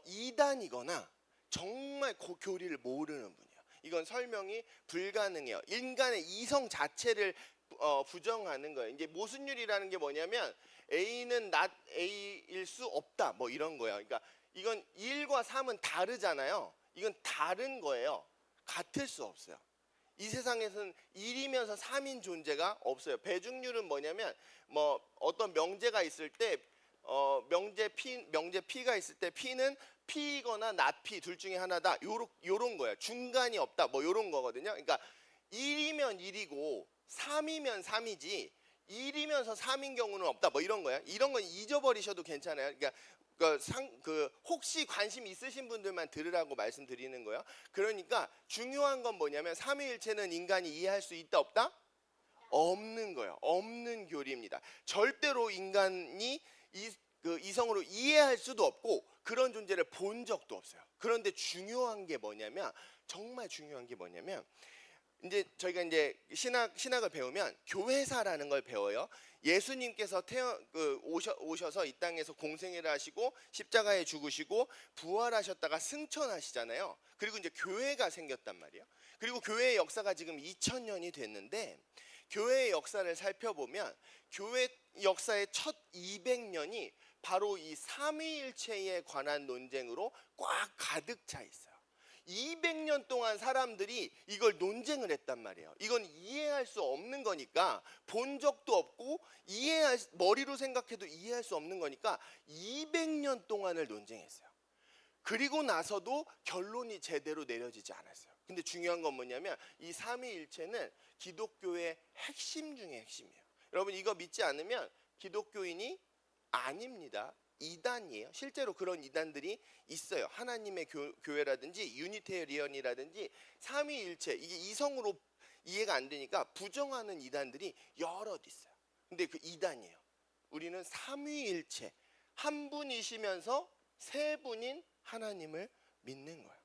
이단이거나 정말 교리를 모르는 분이에요. 이건 설명이 불가능해요. 인간의 이성 자체를 부정하는 거예요. 이제 모순율이라는 게 뭐냐면 A는 not A일 수 없다 뭐 이런 거예요. 그러니까 이건 1과 3은 다르잖아요. 이건 다른 거예요. 같을 수 없어요. 이 세상에서는 1이면서 3인 존재가 없어요. 배중률은 뭐냐면 뭐 어떤 명제가 있을 때 명제 P가 있을 때 P는 P이거나 not P 둘 중에 하나다. 요런 거예요. 중간이 없다. 뭐 요런 거거든요. 그러니까 1이면 1이고 3이면 3이지 1이면서 3인 경우는 없다. 뭐 이런 거예요. 이런 건 잊어버리셔도 괜찮아요. 그러니까 혹시 관심 있으신 분들만 들으라고 말씀드리는 거예요. 그러니까 중요한 건 뭐냐면 삼위일체는 인간이 이해할 수 있다 없다? 없는 거예요. 없는 교리입니다. 절대로 인간이 이성으로 이해할 수도 없고 그런 존재를 본 적도 없어요. 그런데 중요한 게 뭐냐면 정말 중요한 게 뭐냐면 이제 저희가 이제 신학을 배우면 교회사라는 걸 배워요. 예수님께서 오셔서 이 땅에서 공생애를 하시고 십자가에 죽으시고 부활하셨다가 승천하시잖아요. 그리고 이제 교회가 생겼단 말이에요. 그리고 교회의 역사가 지금 2000년이 됐는데 교회의 역사를 살펴보면 교회 역사의 첫 200년이 바로 이 삼위일체에 관한 논쟁으로 꽉 가득 차 있어요. 200년 동안 사람들이 이걸 논쟁을 했단 말이에요. 이건 이해할 수 없는 거니까 본 적도 없고 머리로 생각해도 이해할 수 없는 거니까 200년 동안을 논쟁했어요. 그리고 나서도 결론이 제대로 내려지지 않았어요. 근데 중요한 건 뭐냐면 이 삼위일체는 기독교의 핵심 중에 핵심이에요. 여러분 이거 믿지 않으면 기독교인이 아닙니다. 이단이에요. 실제로 그런 이단들이 있어요. 하나님의 교회라든지 유니테리언이라든지 삼위일체 이게 이성으로 이해가 안 되니까 부정하는 이단들이 여럿 있어요. 근데 그 이단이에요. 우리는 삼위일체 한 분이시면서 세 분인 하나님을 믿는 거예요.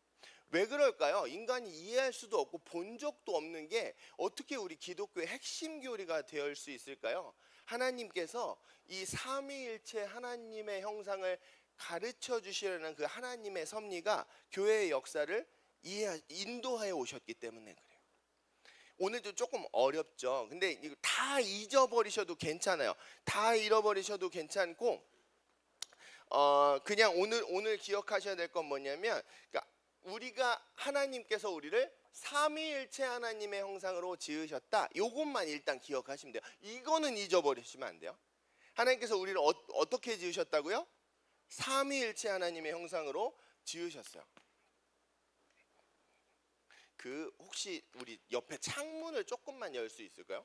왜 그럴까요? 인간이 이해할 수도 없고 본 적도 없는 게 어떻게 우리 기독교의 핵심 교리가 될 수 있을까요? 하나님께서 이 삼위일체 하나님의 형상을 가르쳐 주시려는 그 하나님의 섭리가 교회의 역사를 인도하여 오셨기 때문에 그래요. 오늘도 조금 어렵죠. 근데 이거 다 잊어버리셔도 괜찮아요. 다 잃어버리셔도 괜찮고 그냥 오늘 기억하셔야 될 건 뭐냐면, 그러니까 우리가 하나님께서 우리를 삼위일체 하나님의 형상으로 지으셨다. 요것만 일단 기억하시면 돼요. 이거는 잊어버리시면 안 돼요. 하나님께서 우리를 어떻게 지으셨다고요? 삼위일체 하나님의 형상으로 지으셨어요. 그 혹시 우리 옆에 창문을 조금만 열 수 있을까요?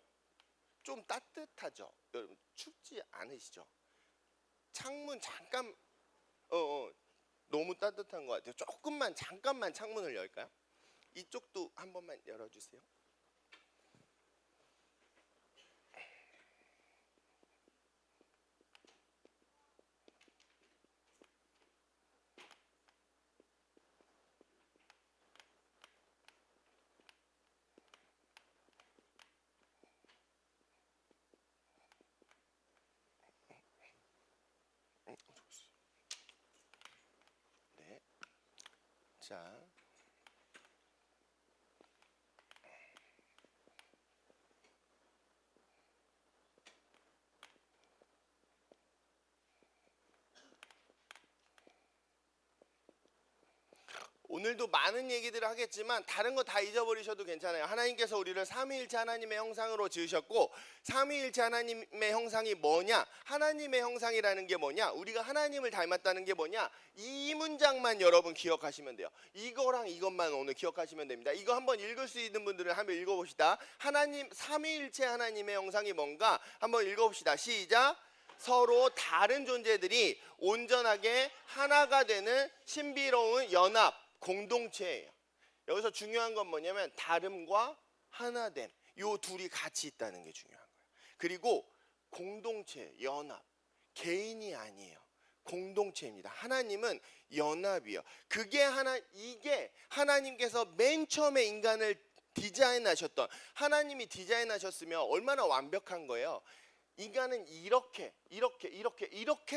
좀 따뜻하죠? 여러분 춥지 않으시죠? 창문 잠깐 너무 따뜻한 것 같아요. 조금만 잠깐만 창문을 열까요? 이쪽도 한 번만 열어주세요. 네. 자. 오늘도 많은 얘기들을 하겠지만 다른 거 다 잊어버리셔도 괜찮아요. 하나님께서 우리를 삼위일체 하나님의 형상으로 지으셨고, 삼위일체 하나님의 형상이 뭐냐? 하나님의 형상이라는 게 뭐냐? 우리가 하나님을 닮았다는 게 뭐냐? 이 문장만 여러분 기억하시면 돼요. 이거랑 이것만 오늘 기억하시면 됩니다. 이거 한번 읽을 수 있는 분들은 한번 읽어봅시다. 하나님, 삼위일체 하나님의 형상이 뭔가 한번 읽어봅시다. 시작. 서로 다른 존재들이 온전하게 하나가 되는 신비로운 연합, 공동체예요. 여기서 중요한 건 뭐냐면 다름과 하나됨, 요 둘이 같이 있다는 게 중요한 거예요. 그리고 공동체, 연합, 개인이 아니에요. 공동체입니다. 하나님은 연합이요. 이게 하나님께서 맨 처음에 인간을 디자인하셨던, 하나님이 디자인하셨으면 얼마나 완벽한 거예요. 인간은 이렇게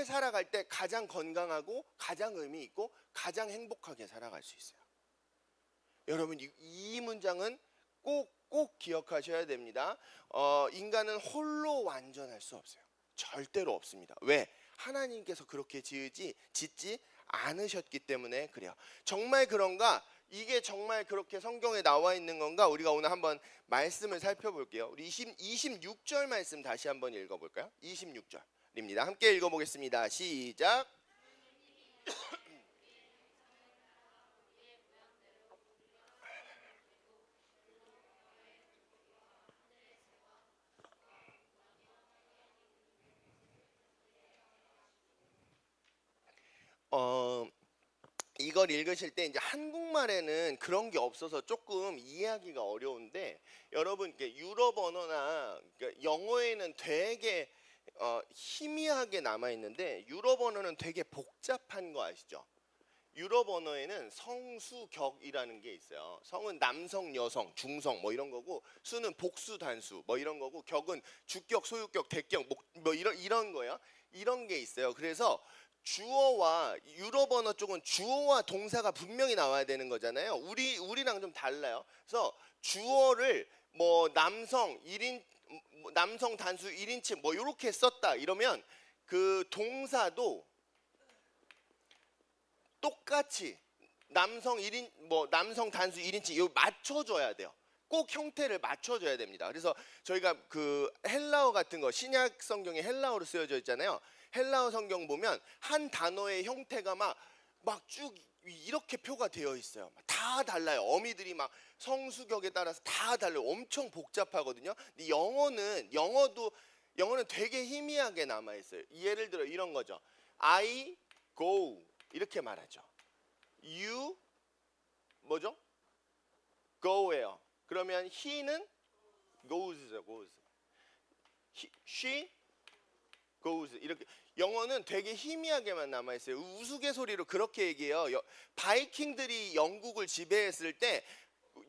살아갈 때 가장 건강하고 가장 의미 있고 가장 행복하게 살아갈 수 있어요. 여러분 이 문장은 꼭 기억하셔야 됩니다. 인간은 홀로 완전할 수 없어요. 절대로 없습니다. 왜? 하나님께서 그렇게 짓지 않으셨기 때문에 그래요. 정말 그런가? 이게 정말 그렇게 성경에 나와 있는 건가? 우리가 오늘 한번 말씀을 살펴볼게요. 우리 26절 말씀 다시 한번 읽어볼까요? 26절입니다. 함께 읽어보겠습니다. 시작. 이걸 읽으실 때 이제 한국말에는 그런 게 없어서 조금 이해하기가 어려운데, 여러분 유럽 언어나 영어에는 되게 희미하게 남아 있는데 유럽 언어는 되게 복잡한 거 아시죠? 유럽 언어에는 성수격이라는 게 있어요. 성은 남성, 여성, 중성 뭐 이런 거고, 수는 복수, 단수 뭐 이런 거고, 격은 주격, 소유격, 대격 뭐 이런 거예요. 이런 게 있어요. 그래서 주어와 유럽 언어 쪽은 주어와 동사가 분명히 나와야 되는 거잖아요. 우리랑 좀 달라요. 그래서 주어를 뭐 남성 1인 남성 단수 1인칭 뭐 이렇게 썼다 이러면 그 동사도 똑같이 남성 1인 뭐 남성 단수 1인칭 이거 맞춰줘야 돼요. 꼭 형태를 맞춰줘야 됩니다. 그래서 저희가 그 헬라어 같은 거 신약 성경에 헬라어로 쓰여져 있잖아요. 헬라어 성경 보면 한 단어의 형태가 막 쭉 이렇게 표가 되어 있어요. 다 달라요. 어미들이 막 성수격에 따라서 다 달라요. 엄청 복잡하거든요. 근데 영어는 되게 희미하게 남아 있어요. 예를 들어 이런 거죠. I go 이렇게 말하죠. You 뭐죠? go예요. 그러면 he는 goes죠. she goes 이렇게. 영어는 되게 희미하게만 남아 있어요. 우스갯소리로 그렇게 얘기해요. 바이킹들이 영국을 지배했을 때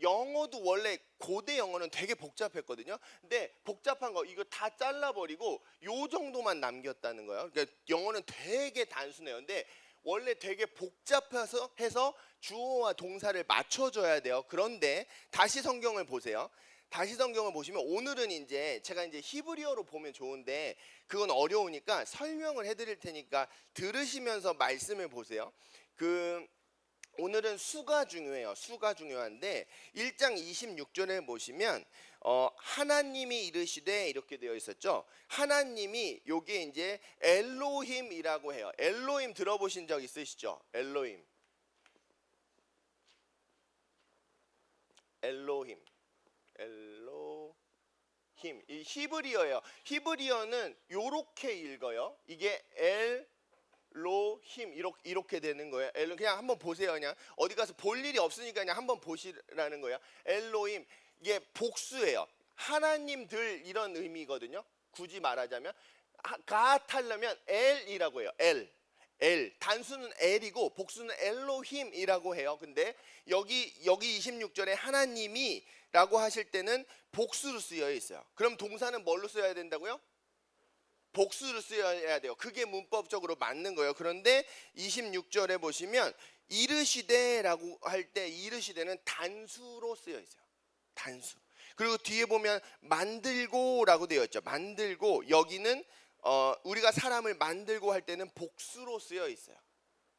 영어도 원래 고대 영어는 되게 복잡했거든요. 근데 복잡한 거 이거 다 잘라버리고 요 정도만 남겼다는 거예요. 그러니까 영어는 되게 단순해요. 근데 원래 되게 복잡해서 해서 주어와 동사를 맞춰줘야 돼요. 그런데 다시 성경을 보세요. 다시 성경을 보시면 오늘은 이제 제가 이제 히브리어로 보면 좋은데 그건 어려우니까 설명을 해드릴 테니까 들으시면서 말씀을 보세요. 오늘은 수가 중요해요. 수가 중요한데 1장 26절에 보시면 하나님이 이르시되 이렇게 되어 있었죠. 하나님이 요게 이제 엘로힘이라고 해요. 엘로힘 들어보신 적 있으시죠? 엘로힘. 엘로힘. 엘로힘. 이 히브리어예요. 히브리어는 요렇게 읽어요. 이게 엘로힘 이렇게 되는 거예요. 그냥 한번 보세요. 그냥 어디 가서 볼 일이 없으니까 그냥 한번 보시라는 거예요. 엘로힘 이게 복수예요. 하나님들 이런 의미거든요. 굳이 말하자면 가타려면 엘이라고 해요. 단수는 엘이고 복수는 엘로힘이라고 해요. 근데 여기 26절에 하나님이라고 하실 때는 복수로 쓰여 있어요. 그럼 동사는 뭘로 써야 된다고요? 복수를 써야 돼요. 그게 문법적으로 맞는 거예요. 그런데 26절에 보시면 이르시되라고 할 때 이르시되는 단수로 쓰여 있어요. 단수. 그리고 뒤에 보면 만들고라고 되어 있죠. 만들고 여기는 우리가 사람을 만들고 할 때는 복수로 쓰여 있어요.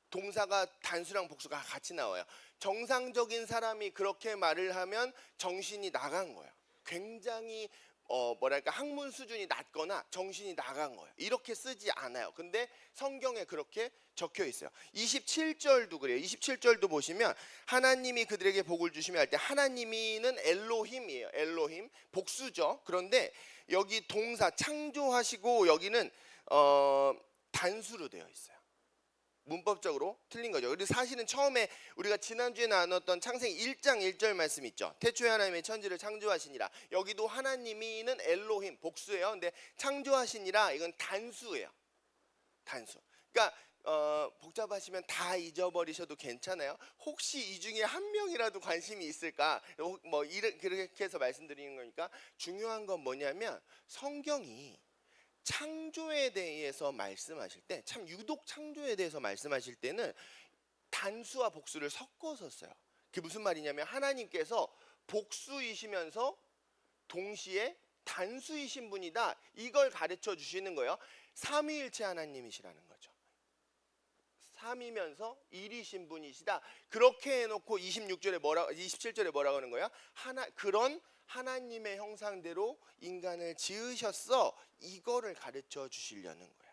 동사가 단수랑 복수가 같이 나와요. 정상적인 사람이 그렇게 말을 하면 정신이 나간 거예요. 굉장히 뭐랄까 학문 수준이 낮거나 정신이 나간 거예요. 이렇게 쓰지 않아요. 근데 성경에 그렇게 적혀 있어요. 27절도 그래요. 27절도 보시면 하나님이 그들에게 복을 주시며 할 때 하나님이는 엘로힘이에요. 엘로힘 복수죠. 그런데 여기 동사 창조하시고 여기는 단수로 되어 있어요. 문법적으로 틀린 거죠. 그리고 사실은 처음에 우리가 지난주에 나눴던 창세기 1장 1절 말씀 있죠. 태초에 하나님의 천지를 창조하시니라. 여기도 하나님이는 엘로힘 복수예요. 근데 창조하시니라 이건 단수예요. 단수. 그러니까 복잡하시면 다 잊어버리셔도 괜찮아요. 혹시 이 중에 한 명이라도 관심이 있을까? 뭐 그렇게 해서 말씀드리는 거니까 중요한 건 뭐냐면 성경이 창조에 대해서 말씀하실 때 참 유독 창조에 대해서 말씀하실 때는 단수와 복수를 섞어서 써요. 그게 무슨 말이냐면 하나님께서 복수이시면서 동시에 단수이신 분이다. 이걸 가르쳐 주시는 거예요. 삼위일체 하나님이시라는 거죠. 삼이면서 일이신 분이시다. 그렇게 해놓고 27절에 뭐라고 하는 거야? 그런 하나님의 형상대로 인간을 지으셨어. 이거를 가르쳐 주시려는 거야.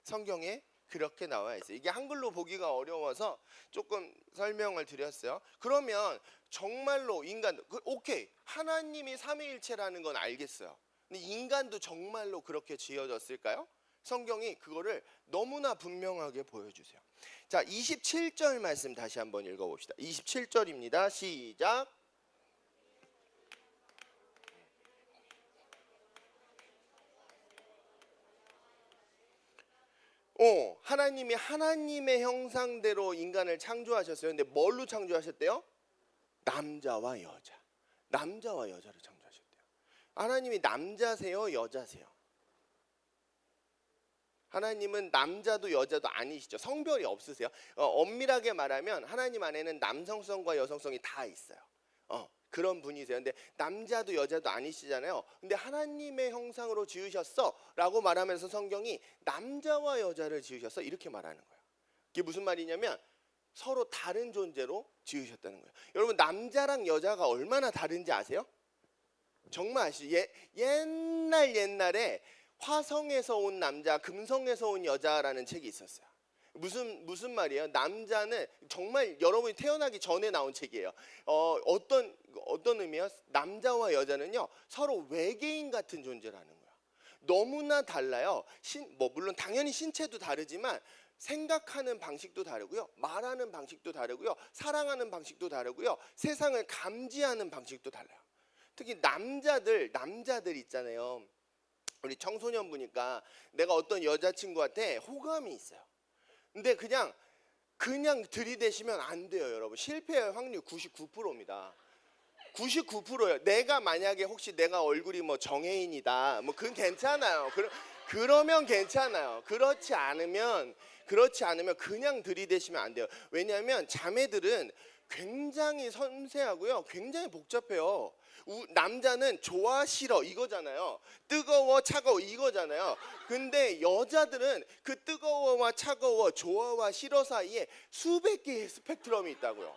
성경에 그렇게 나와 있어요. 이게 한글로 보기가 어려워서 조금 설명을 드렸어요. 그러면 정말로 인간 오케이 하나님이 삼위일체라는 건 알겠어요. 근데 인간도 정말로 그렇게 지어졌을까요? 성경이 그거를 너무나 분명하게 보여주세요. 자, 27절 말씀 다시 한번 읽어봅시다. 27절입니다. 시작. 하나님이 하나님의 형상대로 인간을 창조하셨어요. 근데 뭘로 창조하셨대요? 남자와 여자. 남자와 여자를 창조하셨대요. 하나님이 남자세요, 여자세요? 하나님은 남자도 여자도 아니시죠. 성별이 없으세요. 엄밀하게 말하면 하나님 안에는 남성성과 여성성이 다 있어요. 그런 분이세요. 근데 남자도 여자도 아니시잖아요. 근데 하나님의 형상으로 지으셨어 라고 말하면서 성경이 남자와 여자를 지으셨어 이렇게 말하는 거예요. 이게 무슨 말이냐면 서로 다른 존재로 지으셨다는 거예요. 여러분 남자랑 여자가 얼마나 다른지 아세요? 정말 아시죠? 옛날에 화성에서 온 남자, 금성에서 온 여자라는 책이 있었어요. 무슨 말이에요? 남자는 정말 여러분이 태어나기 전에 나온 책이에요. 어떤 의미예요? 남자와 여자는요 서로 외계인 같은 존재라는 거예요. 너무나 달라요. 물론 당연히 신체도 다르지만 생각하는 방식도 다르고요, 말하는 방식도 다르고요, 사랑하는 방식도 다르고요, 세상을 감지하는 방식도 달라요. 특히 남자들 있잖아요. 우리 청소년 보니까 내가 어떤 여자친구한테 호감이 있어요. 근데 그냥 들이대시면 안 돼요, 여러분. 실패할 확률 99%입니다. 99%예요. 내가 만약에 혹시 내가 얼굴이 뭐 정혜인이다, 뭐 그건 괜찮아요. 그러면 괜찮아요. 그렇지 않으면 그냥 들이대시면 안 돼요. 왜냐하면 자매들은 굉장히 섬세하고요, 굉장히 복잡해요. 남자는 좋아 싫어 이거잖아요. 뜨거워 차가워 이거잖아요. 근데 여자들은 그 뜨거워와 차가워, 좋아와 싫어 사이에 수백 개의 스펙트럼이 있다고요.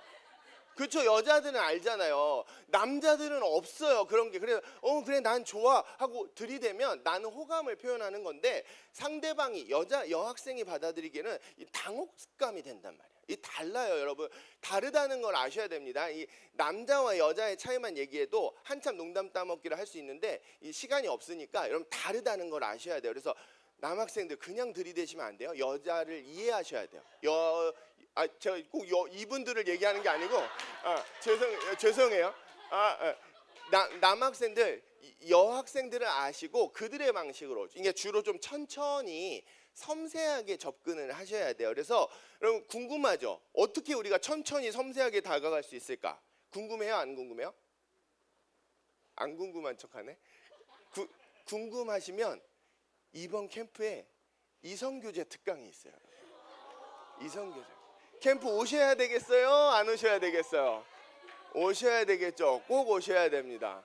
그렇죠. 여자들은 알잖아요. 남자들은 없어요 그런 게. 그래서 그래 난 좋아 하고 들이대면 나는 호감을 표현하는 건데, 상대방이 여학생이 받아들이기에는 이 당혹감이 된단 말이에요. 이 달라요 여러분. 다르다는 걸 아셔야 됩니다. 이 남자와 여자의 차이만 얘기해도 한참 농담 따먹기를 할 수 있는데 이 시간이 없으니까 여러분 다르다는 걸 아셔야 돼요. 그래서 남학생들 그냥 들이대시면 안 돼요. 여자를 이해하셔야 돼요. 제가 꼭 이분들을 얘기하는 게 아니고 죄송해요. 남학생들 여학생들을 아시고 그들의 방식으로, 이게 주로 좀 천천히 섬세하게 접근을 하셔야 돼요. 그래서 여러분 궁금하죠? 어떻게 우리가 천천히 섬세하게 다가갈 수 있을까? 궁금해요? 안 궁금해요? 안 궁금한 척하네. 궁금하시면 이번 캠프에 이성교제 특강이 있어요. 이성교제 캠프 오셔야 되겠어요? 안 오셔야 되겠어요? 오셔야 되겠죠. 꼭 오셔야 됩니다.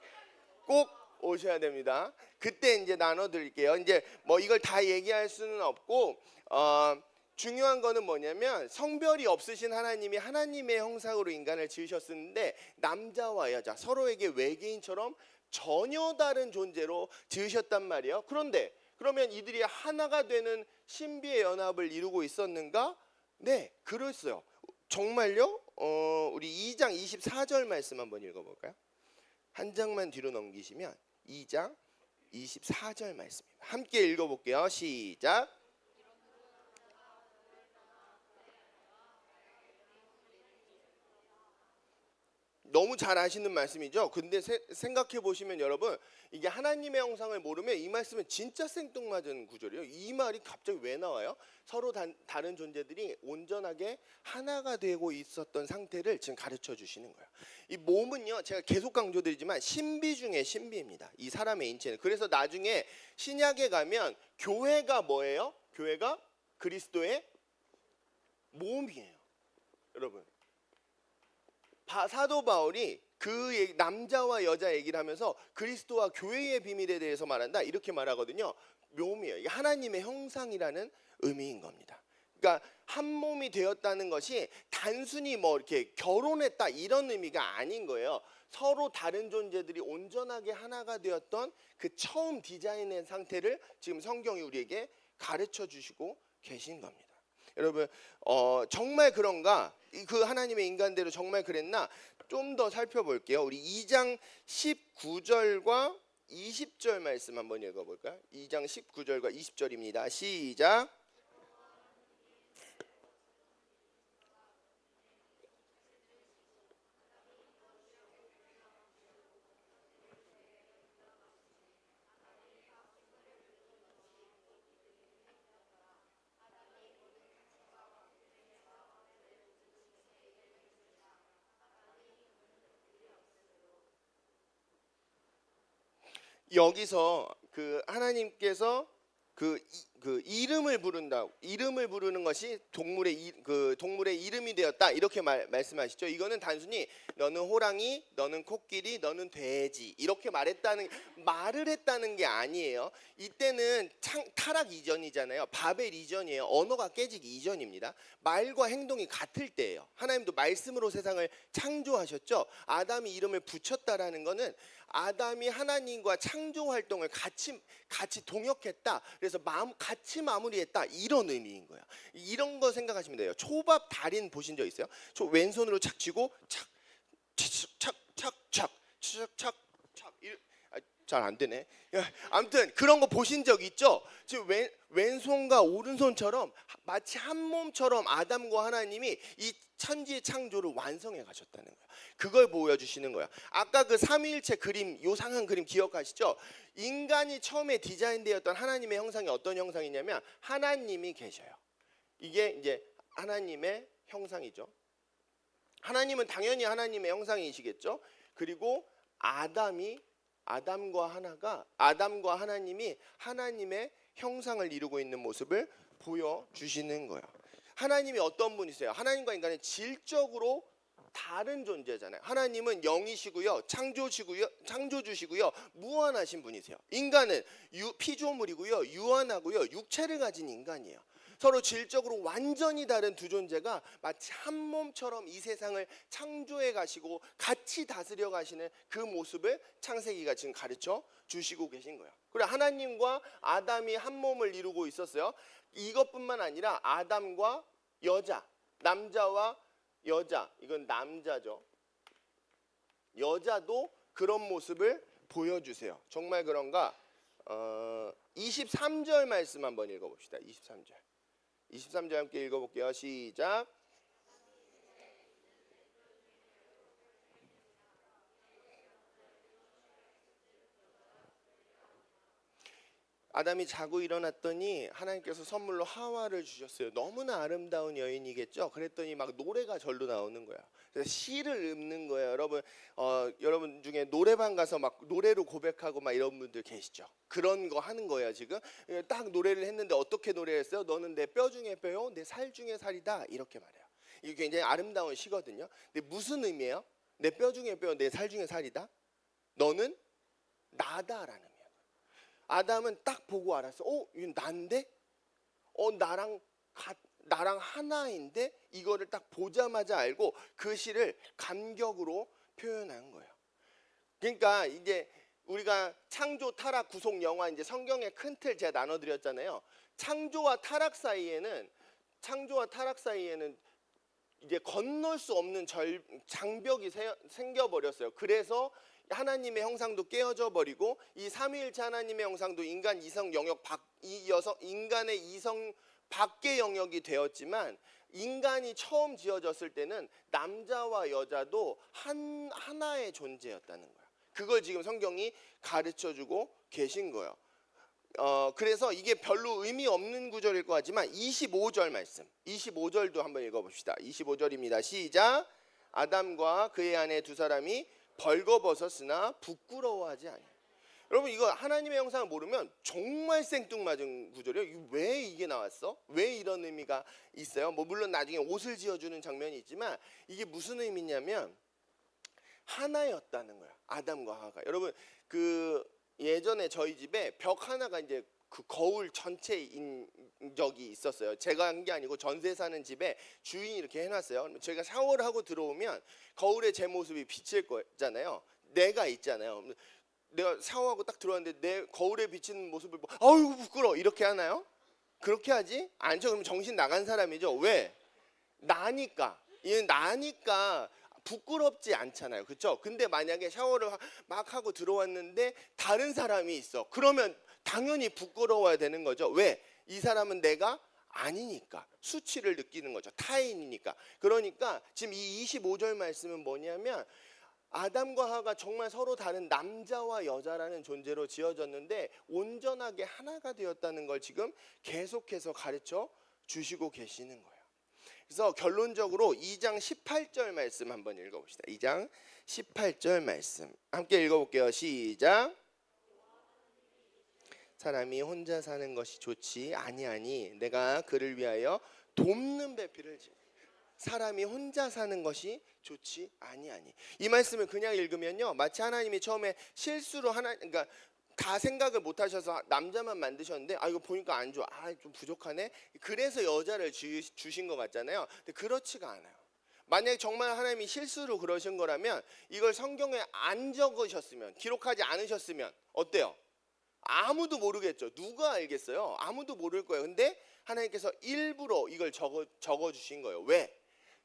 꼭 오셔야 됩니다. 그때 이제 나눠드릴게요. 이제 뭐 이걸 다 얘기할 수는 없고 중요한 거는 뭐냐면, 성별이 없으신 하나님이 하나님의 형상으로 인간을 지으셨는데 남자와 여자 서로에게 외계인처럼 전혀 다른 존재로 지으셨단 말이에요. 그런데 그러면 이들이 하나가 되는 신비의 연합을 이루고 있었는가? 네, 그랬어요. 정말요? 우리 2장 24절 말씀 한번 읽어볼까요? 한 장만 뒤로 넘기시면 2장 24절 말씀입니다. 함께 읽어볼게요. 시작. 너무 잘 아시는 말씀이죠. 근데 생각해 보시면 여러분, 이게 하나님의 형상을 모르면 이 말씀은 진짜 생뚱맞은 구절이에요. 이 말이 갑자기 왜 나와요? 서로 다른 존재들이 온전하게 하나가 되고 있었던 상태를 지금 가르쳐 주시는 거예요. 이 몸은요, 제가 계속 강조드리지만 신비 중에 신비입니다. 이 사람의 인체는. 그래서 나중에 신약에 가면 교회가 뭐예요? 교회가 그리스도의 몸이에요. 여러분, 사도 바울이 그 남자와 여자 얘기를 하면서 그리스도와 교회의 비밀에 대해서 말한다 이렇게 말하거든요. 묘미예요. 이게 하나님의 형상이라는 의미인 겁니다. 그러니까 한 몸이 되었다는 것이 단순히 뭐 이렇게 결혼했다 이런 의미가 아닌 거예요. 서로 다른 존재들이 온전하게 하나가 되었던 그 처음 디자인의 상태를 지금 성경이 우리에게 가르쳐 주시고 계신 겁니다. 여러분 정말 그런가? 그 하나님의 인간대로 정말 그랬나? 좀 더 살펴볼게요. 우리 2장 19절과 20절 말씀 한번 읽어볼까요? 2장 19절과 20절입니다. 시작. 여기서 그 하나님께서 그 이름을 부르는 것이 동물의 이름이 되었다 이렇게 말씀하시죠. 이거는 단순히 너는 호랑이, 너는 코끼리, 너는 돼지 이렇게 말을 했다는 게 아니에요. 이때는 타락 이전이잖아요. 바벨 이전이에요. 언어가 깨지기 이전입니다. 말과 행동이 같을 때예요. 하나님도 말씀으로 세상을 창조하셨죠. 아담이 이름을 붙였다라는 거는 아담이 하나님과 창조 활동을 같이 동역했다. 그래서 같이 마무리했다 이런 의미인 거야. 이런 거 생각하시면 돼요. 초밥 달인 보신 적 있어요? 왼손으로 착 쥐고 착착착착착착착 잘 안 되네. 아무튼 그런 거 보신 적 있죠? 지금 왼손과 오른손처럼 마치 한 몸처럼 아담과 하나님이 이 천지의 창조를 완성해 가셨다는 거예요. 그걸 보여주시는 거예요. 아까 그 삼위일체 그림, 요상한 그림 기억하시죠? 인간이 처음에 디자인되었던 하나님의 형상이 어떤 형상이냐면 하나님이 계셔요. 이게 이제 하나님의 형상이죠. 하나님은 당연히 하나님의 형상이시겠죠. 그리고 아담과 하나님이 하나님의 형상을 이루고 있는 모습을 보여주시는 거예요. 하나님이 어떤 분이세요? 하나님과 인간은 질적으로 다른 존재잖아요. 하나님은 영이시고요, 창조주시고요, 무한하신 분이세요. 인간은 피조물이고요, 유한하고요, 육체를 가진 인간이에요. 서로 질적으로 완전히 다른 두 존재가 마치 한 몸처럼 이 세상을 창조해 가시고 같이 다스려 가시는 그 모습을 창세기가 지금 가르쳐 주시고 계신 거예요. 그리고 하나님과 아담이 한 몸을 이루고 있었어요. 이것뿐만 아니라 아담과 여자, 남자와 여자, 이건 남자죠. 여자도 그런 모습을 보여주세요. 정말 그런가? 23절 말씀 한번 읽어봅시다. 23절 함께 읽어볼게요. 시작. 아담이 자고 일어났더니 하나님께서 선물로 하와를 주셨어요. 너무나 아름다운 여인이겠죠. 그랬더니 막 노래가 절로 나오는 거야. 그래서 시를 읊는 거예요. 여러분 중에 노래방 가서 막 노래로 고백하고 막 이런 분들 계시죠. 그런 거 하는 거예요. 지금 딱 노래를 했는데 어떻게 노래했어요? 너는 내 뼈 중에 뼈요, 내 살 중에 살이다. 이렇게 말해요. 이게 굉장히 아름다운 시거든요. 근데 무슨 의미예요? 내 뼈 중에 뼈, 내 살 중에 살이다. 너는 나다라는 의미예요. 아담은 딱 보고 알았어. 이건 난데? 나랑 하나인데? 이거를 딱 보자마자 알고 그 시를 감격으로 표현한 거예요. 그러니까 이제 우리가 창조, 타락, 구속, 영화, 이제 성경의 큰 틀 제가 나눠드렸잖아요. 창조와 타락 사이에는 이제 건널 수 없는 장벽이 생겨버렸어요. 그래서 하나님의 형상도 깨어져 버리고 이 삼위일체 하나님의 형상도 인간 이성 영역 인간의 이성 밖의 영역이 되었지만, 인간이 처음 지어졌을 때는 남자와 여자도 하나의 존재였다는 거야. 그걸 지금 성경이 가르쳐주고 계신 거예요. 그래서 이게 별로 의미 없는 구절일 것 같지만 25절 말씀, 25절도 한번 읽어봅시다. 25절입니다. 시작. 아담과 그의 아내 두 사람이 벌거벗었으나 부끄러워하지 아니하니. 여러분, 이거 하나님의 형상을 모르면 정말 생뚱맞은 구절이에요. 왜 이게 나왔어? 왜 이런 의미가 있어요? 물론 나중에 옷을 지어주는 장면이 있지만 이게 무슨 의미냐면 하나였다는 거야. 아담과 하와가. 여러분, 예전에 저희 집에 벽 하나가 이제 그 거울 전체인 적이 있었어요. 제가 한 게 아니고 전세 사는 집에 주인이 이렇게 해놨어요. 저희가 샤워를 하고 들어오면 거울에 제 모습이 비칠 거잖아요. 내가 있잖아요. 내가 샤워하고 딱 들어왔는데 내 거울에 비치는 모습을 보고 아유 부끄러워 이렇게 하나요? 그렇게 하지? 않죠. 그럼 정신 나간 사람이죠. 왜? 나니까. 얘는 나니까 부끄럽지 않잖아요. 그렇죠? 근데 만약에 샤워를 막 하고 들어왔는데 다른 사람이 있어. 그러면 당연히 부끄러워야 되는 거죠. 왜? 이 사람은 내가 아니니까. 수치를 느끼는 거죠. 타인이니까. 그러니까 지금 이 25절 말씀은 뭐냐면 아담과 하와가 정말 서로 다른 남자와 여자라는 존재로 지어졌는데 온전하게 하나가 되었다는 걸 지금 계속해서 가르쳐 주시고 계시는 거예요. 그래서 결론적으로 2장 18절 말씀 한번 읽어봅시다. 2장 18절 말씀 함께 읽어볼게요. 시작. 사람이 혼자 사는 것이 좋지 아니하니 내가 그를 위하여 돕는 배필을 지. 사람이 혼자 사는 것이 좋지 아니하니. 이 말씀을 그냥 읽으면요, 마치 하나님이 처음에 실수로 그러니까 다 생각을 못 하셔서 남자만 만드셨는데 이거 보니까 안 좋아, 좀 부족하네, 그래서 여자를 주신 것 같잖아요. 근데 그렇지가 않아요. 만약에 정말 하나님이 실수로 그러신 거라면 이걸 성경에 안 적으셨으면, 기록하지 않으셨으면 어때요? 아무도 모르겠죠. 누가 알겠어요? 아무도 모를 거예요. 근데 하나님께서 일부러 이걸 적어 주신 거예요. 왜?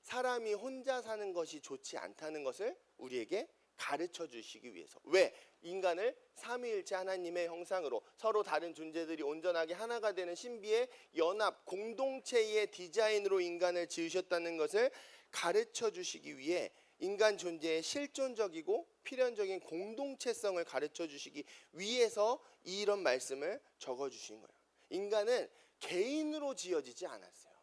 사람이 혼자 사는 것이 좋지 않다는 것을 우리에게 가르쳐 주시기 위해서. 왜? 인간을 삼위일체 하나님의 형상으로 서로 다른 존재들이 온전하게 하나가 되는 신비의 연합 공동체의 디자인으로 인간을 지으셨다는 것을 가르쳐 주시기 위해 인간 존재의 실존적이고 필연적인 공동체성을 가르쳐 주시기 위해서 이런 말씀을 적어 주신 거예요. 인간은 개인으로 지어지지 않았어요.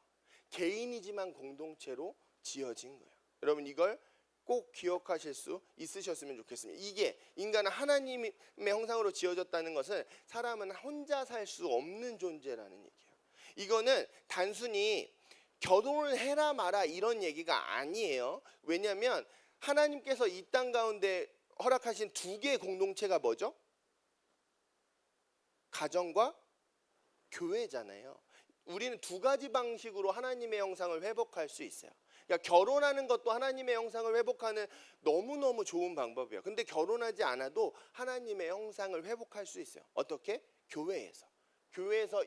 개인이지만 공동체로 지어진 거예요. 여러분, 이걸 꼭 기억하실 수 있으셨으면 좋겠습니다. 이게 인간은 하나님의 형상으로 지어졌다는 것은 사람은 혼자 살 수 없는 존재라는 얘기예요. 이거는 단순히 결혼을 해라 마라 이런 얘기가 아니에요. 왜냐하면 하나님께서 이 땅 가운데 허락하신 두 개의 공동체가 뭐죠? 가정과 교회잖아요. 우리는 두 가지 방식으로 하나님의 형상을 회복할 수 있어요. 그러니까 결혼하는 것도 하나님의 형상을 회복하는 너무너무 좋은 방법이에요. 근데 결혼하지 않아도 하나님의 형상을 회복할 수 있어요. 어떻게? 교회에서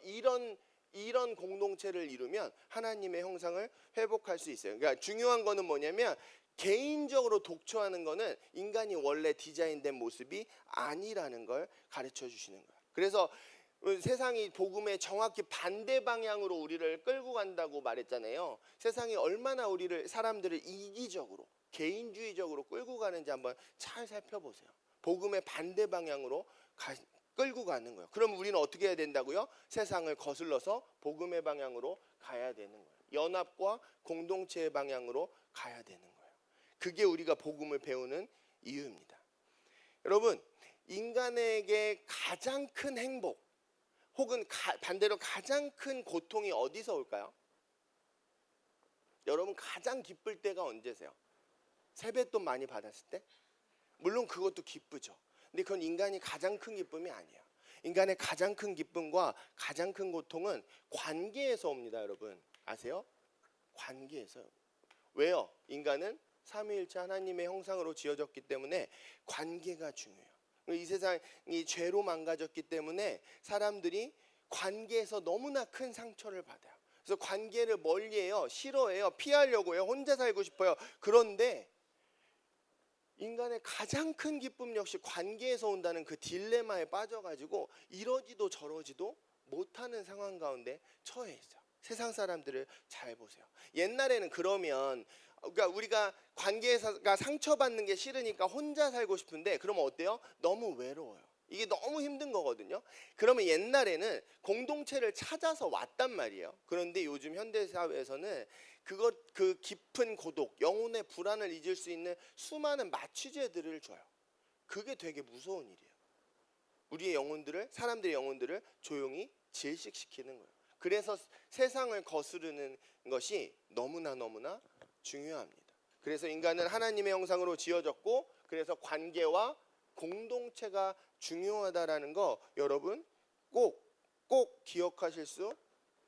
이런 공동체를 이루면 하나님의 형상을 회복할 수 있어요. 그러니까 중요한 거는 뭐냐면 개인적으로 독초하는 거는 인간이 원래 디자인된 모습이 아니라는 걸 가르쳐 주시는 거예요. 그래서 세상이 복음의 정확히 반대 방향으로 우리를 끌고 간다고 말했잖아요. 세상이 얼마나 사람들을 이기적으로 개인주의적으로 끌고 가는지 한번 잘 살펴보세요. 복음의 반대 방향으로 끌고 가는 거예요. 그럼 우리는 어떻게 해야 된다고요? 세상을 거슬러서 복음의 방향으로 가야 되는 거예요. 연합과 공동체의 방향으로 가야 되는 거예요. 그게 우리가 복음을 배우는 이유입니다. 여러분, 인간에게 가장 큰 행복 혹은 반대로 가장 큰 고통이 어디서 올까요? 여러분 가장 기쁠 때가 언제세요? 세뱃돈 많이 받았을 때? 물론 그것도 기쁘죠. 근데 그건 인간이 가장 큰 기쁨이 아니에요. 인간의 가장 큰 기쁨과 가장 큰 고통은 관계에서 옵니다. 여러분 아세요? 관계에서요. 왜요? 인간은 삼위일체 하나님의 형상으로 지어졌기 때문에 관계가 중요해요. 이 세상이 죄로 망가졌기 때문에 사람들이 관계에서 너무나 큰 상처를 받아요. 그래서 관계를 멀리해요. 싫어해요. 피하려고 해요. 혼자 살고 싶어요. 그런데 인간의 가장 큰 기쁨 역시 관계에서 온다는 그 딜레마에 빠져가지고 이러지도 저러지도 못하는 상황 가운데 처해 있어요. 세상 사람들을 잘 보세요. 옛날에는 그러니까 우리가 관계가 상처받는 게 싫으니까 혼자 살고 싶은데 그러면 어때요? 너무 외로워요. 이게 너무 힘든 거거든요. 그러면 옛날에는 공동체를 찾아서 왔단 말이에요. 그런데 요즘 현대 사회에서는 그 깊은 고독, 영혼의 불안을 잊을 수 있는 수많은 마취제들을 줘요. 그게 되게 무서운 일이에요. 사람들의 영혼들을 조용히 질식시키는 거예요. 그래서 세상을 거스르는 것이 너무나 중요합니다. 그래서 인간은 하나님의 형상으로 지어졌고 그래서 관계와 공동체가 중요하다라는 거 여러분 꼭 기억하실 수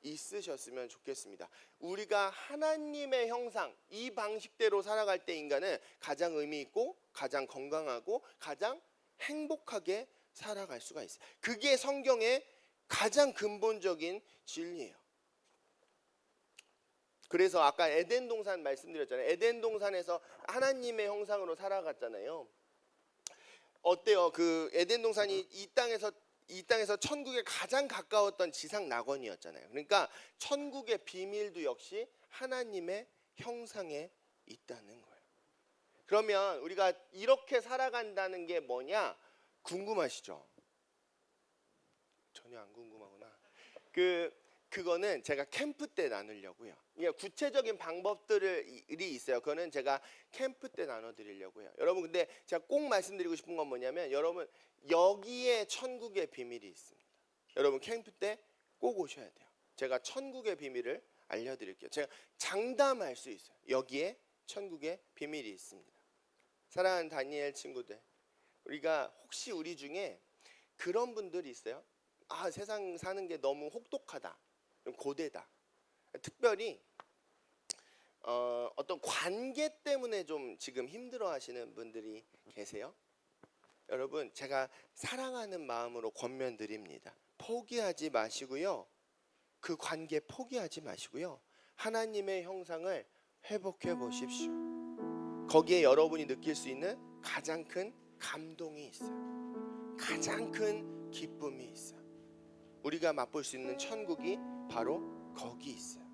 있으셨으면 좋겠습니다. 우리가 하나님의 형상 이 방식대로 살아갈 때 인간은 가장 의미 있고 가장 건강하고 가장 행복하게 살아갈 수가 있어요. 그게 성경의 가장 근본적인 진리예요. 그래서 아까 에덴 동산 말씀드렸잖아요. 에덴 동산에서 하나님의 형상으로 살아갔잖아요. 어때요? 그 에덴 동산이 이 땅에서 천국에 가장 가까웠던 지상 낙원이었잖아요. 그러니까 천국의 비밀도 역시 하나님의 형상에 있다는 거예요. 그러면 우리가 이렇게 살아간다는 게 뭐냐? 궁금하시죠? 전혀 안 궁금하구나. 그거는 제가 캠프 때 나누려고요. 구체적인 방법들이 있어요. 그거는 제가 캠프 때 나눠드리려고 해요. 여러분 근데 제가 꼭 말씀드리고 싶은 건 뭐냐면 여러분 여기에 천국의 비밀이 있습니다. 여러분 캠프 때 꼭 오셔야 돼요. 제가 천국의 비밀을 알려드릴게요. 제가 장담할 수 있어요. 여기에 천국의 비밀이 있습니다. 사랑하는 다니엘 친구들, 우리가 혹시 우리 중에 그런 분들이 있어요? 세상 사는 게 너무 혹독하다, 고되다. 특별히 어떤 관계 때문에 좀 지금 힘들어하시는 분들이 계세요. 여러분 제가 사랑하는 마음으로 권면드립니다. 포기하지 마시고요. 그 관계 포기하지 마시고요. 하나님의 형상을 회복해 보십시오. 거기에 여러분이 느낄 수 있는 가장 큰 감동이 있어요. 가장 큰 기쁨이 있어요. 우리가 맛볼 수 있는 천국이 바로 거기 있어요.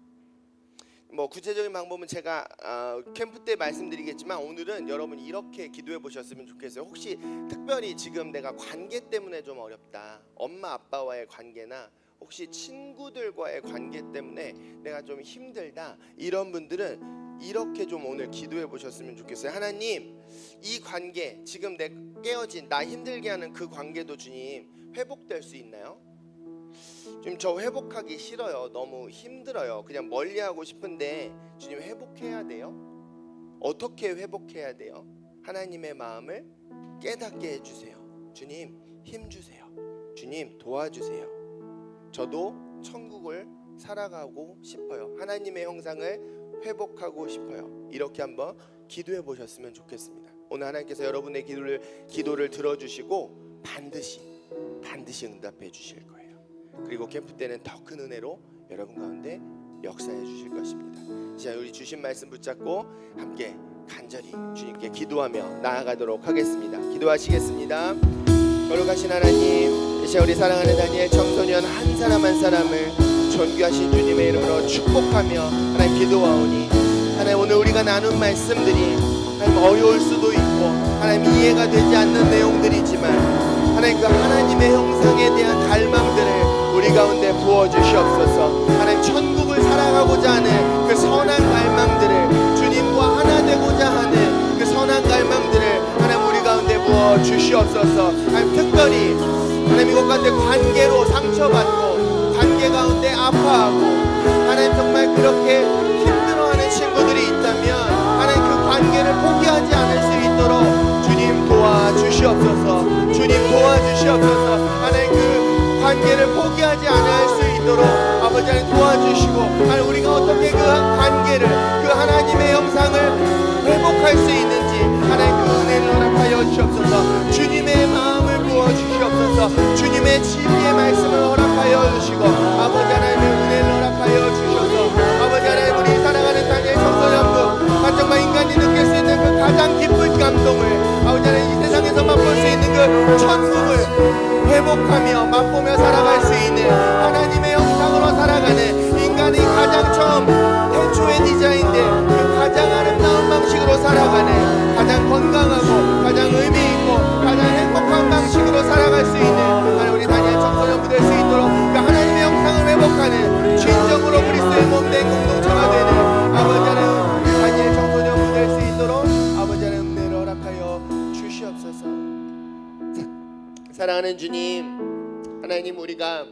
구체적인 방법은 제가 캠프 때 말씀드리겠지만 오늘은 여러분이 이렇게 기도해 보셨으면 좋겠어요. 혹시 특별히 지금 내가 관계 때문에 좀 어렵다, 엄마 아빠와의 관계나 혹시 친구들과의 관계 때문에 내가 좀 힘들다 이런 분들은 이렇게 좀 오늘 기도해 보셨으면 좋겠어요. 하나님, 이 관계 지금 내 깨어진 나 힘들게 하는 그 관계도 주님 회복될 수 있나요? 지금 저 회복하기 싫어요. 너무 힘들어요. 그냥 멀리하고 싶은데 주님 회복해야 돼요. 어떻게 회복해야 돼요? 하나님의 마음을 깨닫게 해주세요. 주님 힘 주세요. 주님 도와주세요. 저도 천국을 살아가고 싶어요. 하나님의 형상을 회복하고 싶어요. 이렇게 한번 기도해 보셨으면 좋겠습니다. 오늘 하나님께서 여러분의 기도를 들어주시고 반드시 응답해 주실 거예요. 그리고 캠프 때는 더 큰 은혜로 여러분 가운데 역사해 주실 것입니다. 자, 우리 주신 말씀 붙잡고 함께 간절히 주님께 기도하며 나아가도록 하겠습니다. 기도하시겠습니다. 거룩하신 하나님, 이 시간 우리 사랑하는 다니엘 청소년 한 사람 한 사람을 존귀하신 주님의 이름으로 축복하며 하나님 기도하오니, 하나님 오늘 우리가 나눈 말씀들이 하나님 어려울 수도 있고 하나님 이해가 되지 않는 내용들이지만 하나님 그 하나님의 형상에 대한 갈망들을 우리 가운데 부어주시옵소서. 하나님 천국을 살아가고자 하는 그 선한 갈망들을, 주님과 하나 되고자 하는 그 선한 갈망들을 하나님 우리 가운데 부어주시옵소서. 하나님 특별히 하나님 이것 가운데 관계로 상처받고 관계 가운데 아파하고 하나님 정말 그렇게 힘들어하는 친구들이 있다면 하나님 그 관계를 포기하지 않을 수 있도록 주님 도와주시옵소서. 주님 도와주시옵소서. 하나님 그 관계를 포기하지 않을 수 있도록 아버지 하나님 도와주시고, 하나님 우리가 어떻게 그 관계를 그 하나님의 형상을 회복할 수 있는지 하나님 그 은혜를 허락하여 주시옵소서. 주님의 마음을 부어주시옵소서. 주님의 진리의 말씀을 허락하여 주시고 아버지 하나님의 은혜를 허락하여 주셔서 아버지 하나님 우리 사랑하는 다니엘 청소년부 정말 인간이 느낄 수 있는 그 가장 기쁜 감동을 아버지 하나님 이 세상에서 맛볼 수 있는 그 천국을 회복하며 맛보며 살아갈 수 있는 하나님의 형상으로 살아가는 인간이 가장 처음 태초의 디자인된 그 가장 아름다운 방식으로 살아가는 가장 건강하고 가장 의미 있고 가장 행복한 방식으로 살아갈 수 있는 하나님 우리 다니엘 청소년부 될 수 있도록 그 하나님의 형상을 회복하는 진정으로 그리스도의 몸된 공동체가 되는 아버지 하나님 다니엘 청소년부 될 수 있도록 아버지 하나님 은혜를 허락하여 주시옵소서. 사랑하는 주님, 하나님 우리가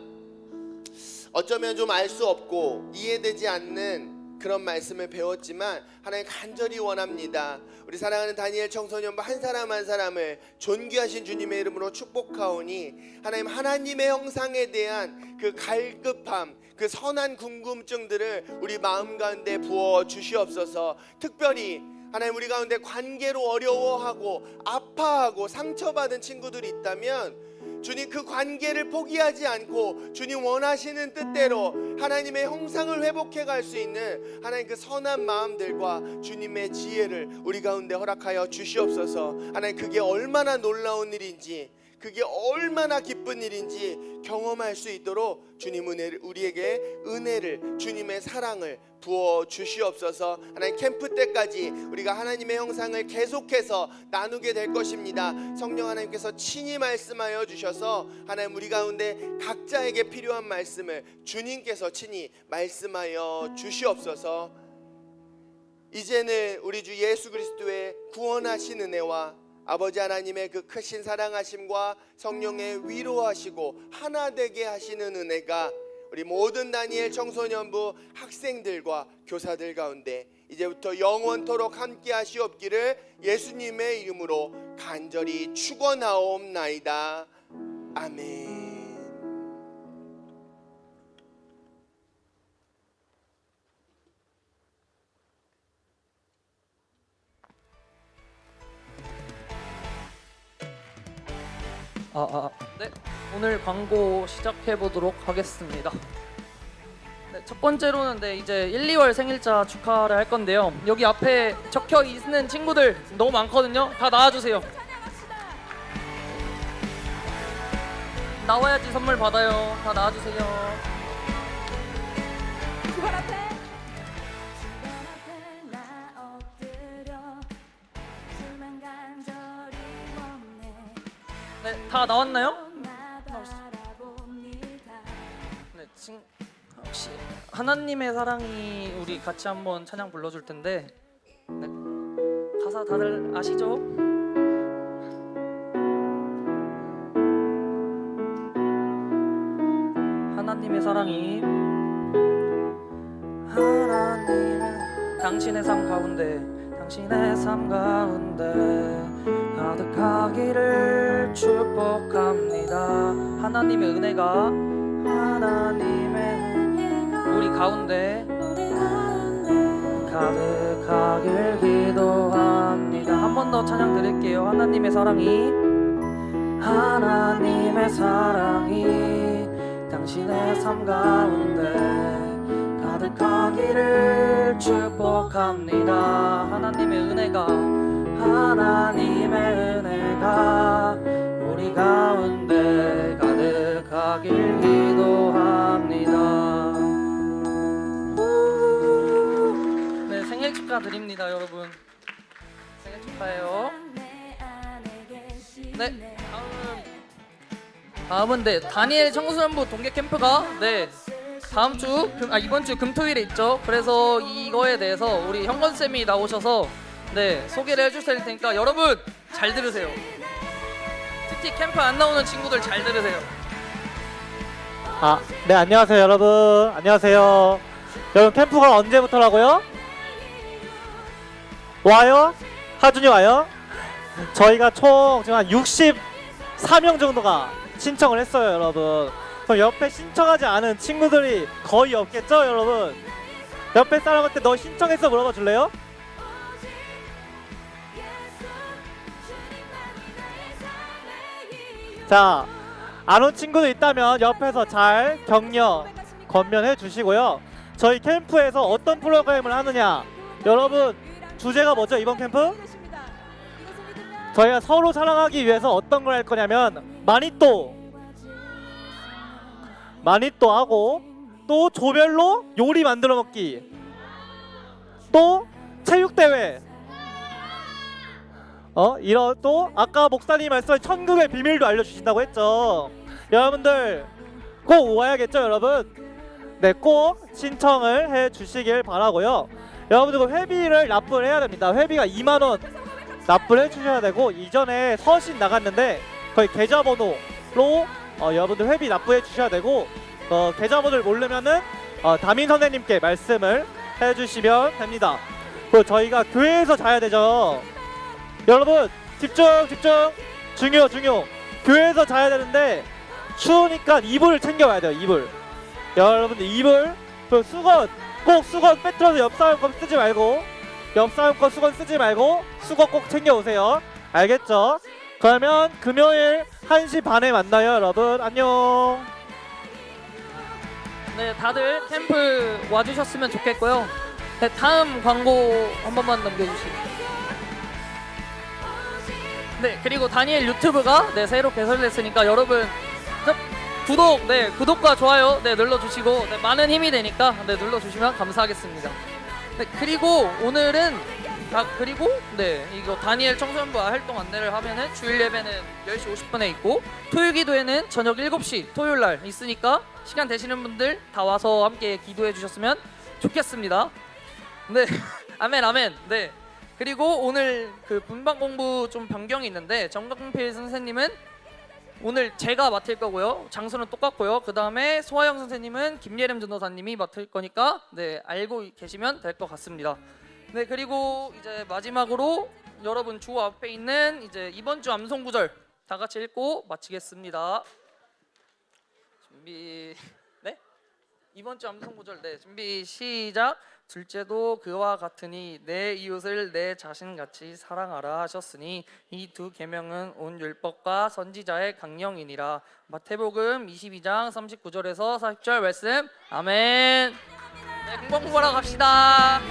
어쩌면 좀 알 수 없고 이해되지 않는 그런 말씀을 배웠지만 하나님 간절히 원합니다. 우리 사랑하는 다니엘 청소년부 한 사람 한 사람을 존귀하신 주님의 이름으로 축복하오니 하나님 하나님의 형상에 대한 그 갈급함, 그 선한 궁금증들을 우리 마음 가운데 부어 주시옵소서. 특별히 하나님 우리 가운데 관계로 어려워하고 아파하고 상처받은 친구들이 있다면 주님 그 관계를 포기하지 않고 주님 원하시는 뜻대로 하나님의 형상을 회복해 갈 수 있는 하나님 그 선한 마음들과 주님의 지혜를 우리 가운데 허락하여 주시옵소서. 하나님 그게 얼마나 놀라운 일인지 그게 얼마나 기쁜 일인지 경험할 수 있도록 주님 우리에게 은혜를 주님의 사랑을 부어 주시옵소서. 하나님 캠프 때까지 우리가 하나님의 형상을 계속해서 나누게 될 것입니다. 성령 하나님께서 친히 말씀하여 주셔서 하나님 우리 가운데 각자에게 필요한 말씀을 주님께서 친히 말씀하여 주시옵소서. 이제는 우리 주 예수 그리스도의 구원하신 은혜와 아버지 하나님의 그 크신 사랑하심과 성령의 위로하시고 하나 되게 하시는 은혜가 우리 모든 다니엘 청소년부 학생들과 교사들 가운데 이제부터 영원토록 함께 하시옵기를 예수님의 이름으로 간절히 축원하옵나이다. 아멘. 네. 오늘 광고 시작해 보도록 하겠습니다. 네, 첫 번째로는 이제 1, 2월 생일자 축하를 할 건데요. 여기 앞에 적혀 있는 친구들 너무 많거든요. 다 나와주세요. 나와야지 선물 받아요. 다 나와주세요. 주발 앞에 네, 다 나왔나요? 네, 하나님의 사랑이 우리 같이 한번 찬양 불러줄 텐데 네. 가사 다들 아시죠? 하나님의 사랑이 하나님의 당신의 삶 가운데 가득하기를 축복합니다. 하나님의 은혜가 우리 가운데 가득하길 기도합니다. 한 번 더 찬양 드릴게요. 하나님의 사랑이 당신의 삶 가운데 가득하기를 축복합니다. 하나님의 은혜가 우리 가운데 가득하길 기도합니다. 네, 생일 축하드립니다, 여러분. 생일 축하해요. 네, 다음은 네, 다니엘 청소년부 동계 캠프가 네 이번 주 금토일에 있죠. 그래서 이거에 대해서 우리 현건 쌤이 나오셔서 네 소개를 해주실 테니까 여러분 잘 들으세요. 특히 캠프 안 나오는 친구들 잘 들으세요. 네, 안녕하세요 여러분. 안녕하세요. 여러분 캠프가 언제부터라고요? 와요? 하준이 와요? 저희가 총 지금 한 64명 정도가 신청을 했어요, 여러분. 그럼 옆에 신청하지 않은 친구들이 거의 없겠죠, 여러분? 옆에 사람한테 너 신청했어 물어봐 줄래요? 자, 안 온 친구도 있다면 옆에서 잘 격려, 권면해 주시고요. 저희 캠프에서 어떤 프로그램을 하느냐, 여러분 주제가 뭐죠, 이번 캠프? 저희가 서로 사랑하기 위해서 어떤 걸 할 거냐면 마니또 하고, 또 조별로 요리 만들어 먹기, 또 체육대회, 이런, 또 아까 목사님 말씀하신 천국의 비밀도 알려주신다고 했죠. 여러분들 꼭 와야겠죠, 여러분? 네, 꼭 신청을 해 주시길 바라고요. 여러분들 회비를 납부를 해야 됩니다. 회비가 2만원 납부를 해주셔야 되고, 이전에 서신 나갔는데 거의 계좌번호로 여러분들 회비 납부해 주셔야 되고, 계좌번호를 모르면은 담임 선생님께 말씀을 해주시면 됩니다. 그리고 저희가 교회에서 자야 되죠. 여러분 집중 중요. 교회에서 자야 되는데 추우니까 이불을 챙겨와야 돼요. 이불. 여러분들 이불, 그 수건, 꼭 수건 빼트려서 옆 사람 거 쓰지 말고, 수건 쓰지 말고 수건 꼭 챙겨오세요. 알겠죠? 그러면 금요일 1시 반에 만나요, 여러분. 안녕. 네, 다들 캠프 와주셨으면 좋겠고요. 네, 다음 광고 한 번만 넘겨주시죠. 네, 그리고 다니엘 유튜브가 네 새로 개설됐으니까 여러분 구독과 좋아요 눌러주시고, 네, 많은 힘이 되니까 눌러주시면 감사하겠습니다. 네, 그리고 오늘은 이거 다니엘 청소년부와 활동 안내를 하면은 주일 예배는 10시 50분에 있고, 토요일 기도회는 저녁 7시 토요일 날 있으니까 시간 되시는 분들 다 와서 함께 기도해 주셨으면 좋겠습니다. 네, 아멘. 네. 그리고 오늘 그 분반 공부 좀 변경이 있는데, 정강필 선생님은 오늘 제가 맡을 거고요. 장소는 똑같고요. 그 다음에 소아영 선생님은 김예림 전도사님이 맡을 거니까 네, 알고 계시면 될 것 같습니다. 네, 그리고 이제 마지막으로 여러분 주 앞에 있는 이제 이번 주 암송 구절 다 같이 읽고 마치겠습니다. 준비. 네? 이번 주 암송 구절 준비 시작. 둘째도 그와 같으니 내 이웃을 내 자신같이 사랑하라 하셨으니 이 두 계명은 온 율법과 선지자의 강령이니라. 마태복음 22장 39절에서 40절 말씀. 아멘. 네, 공부하러 갑시다.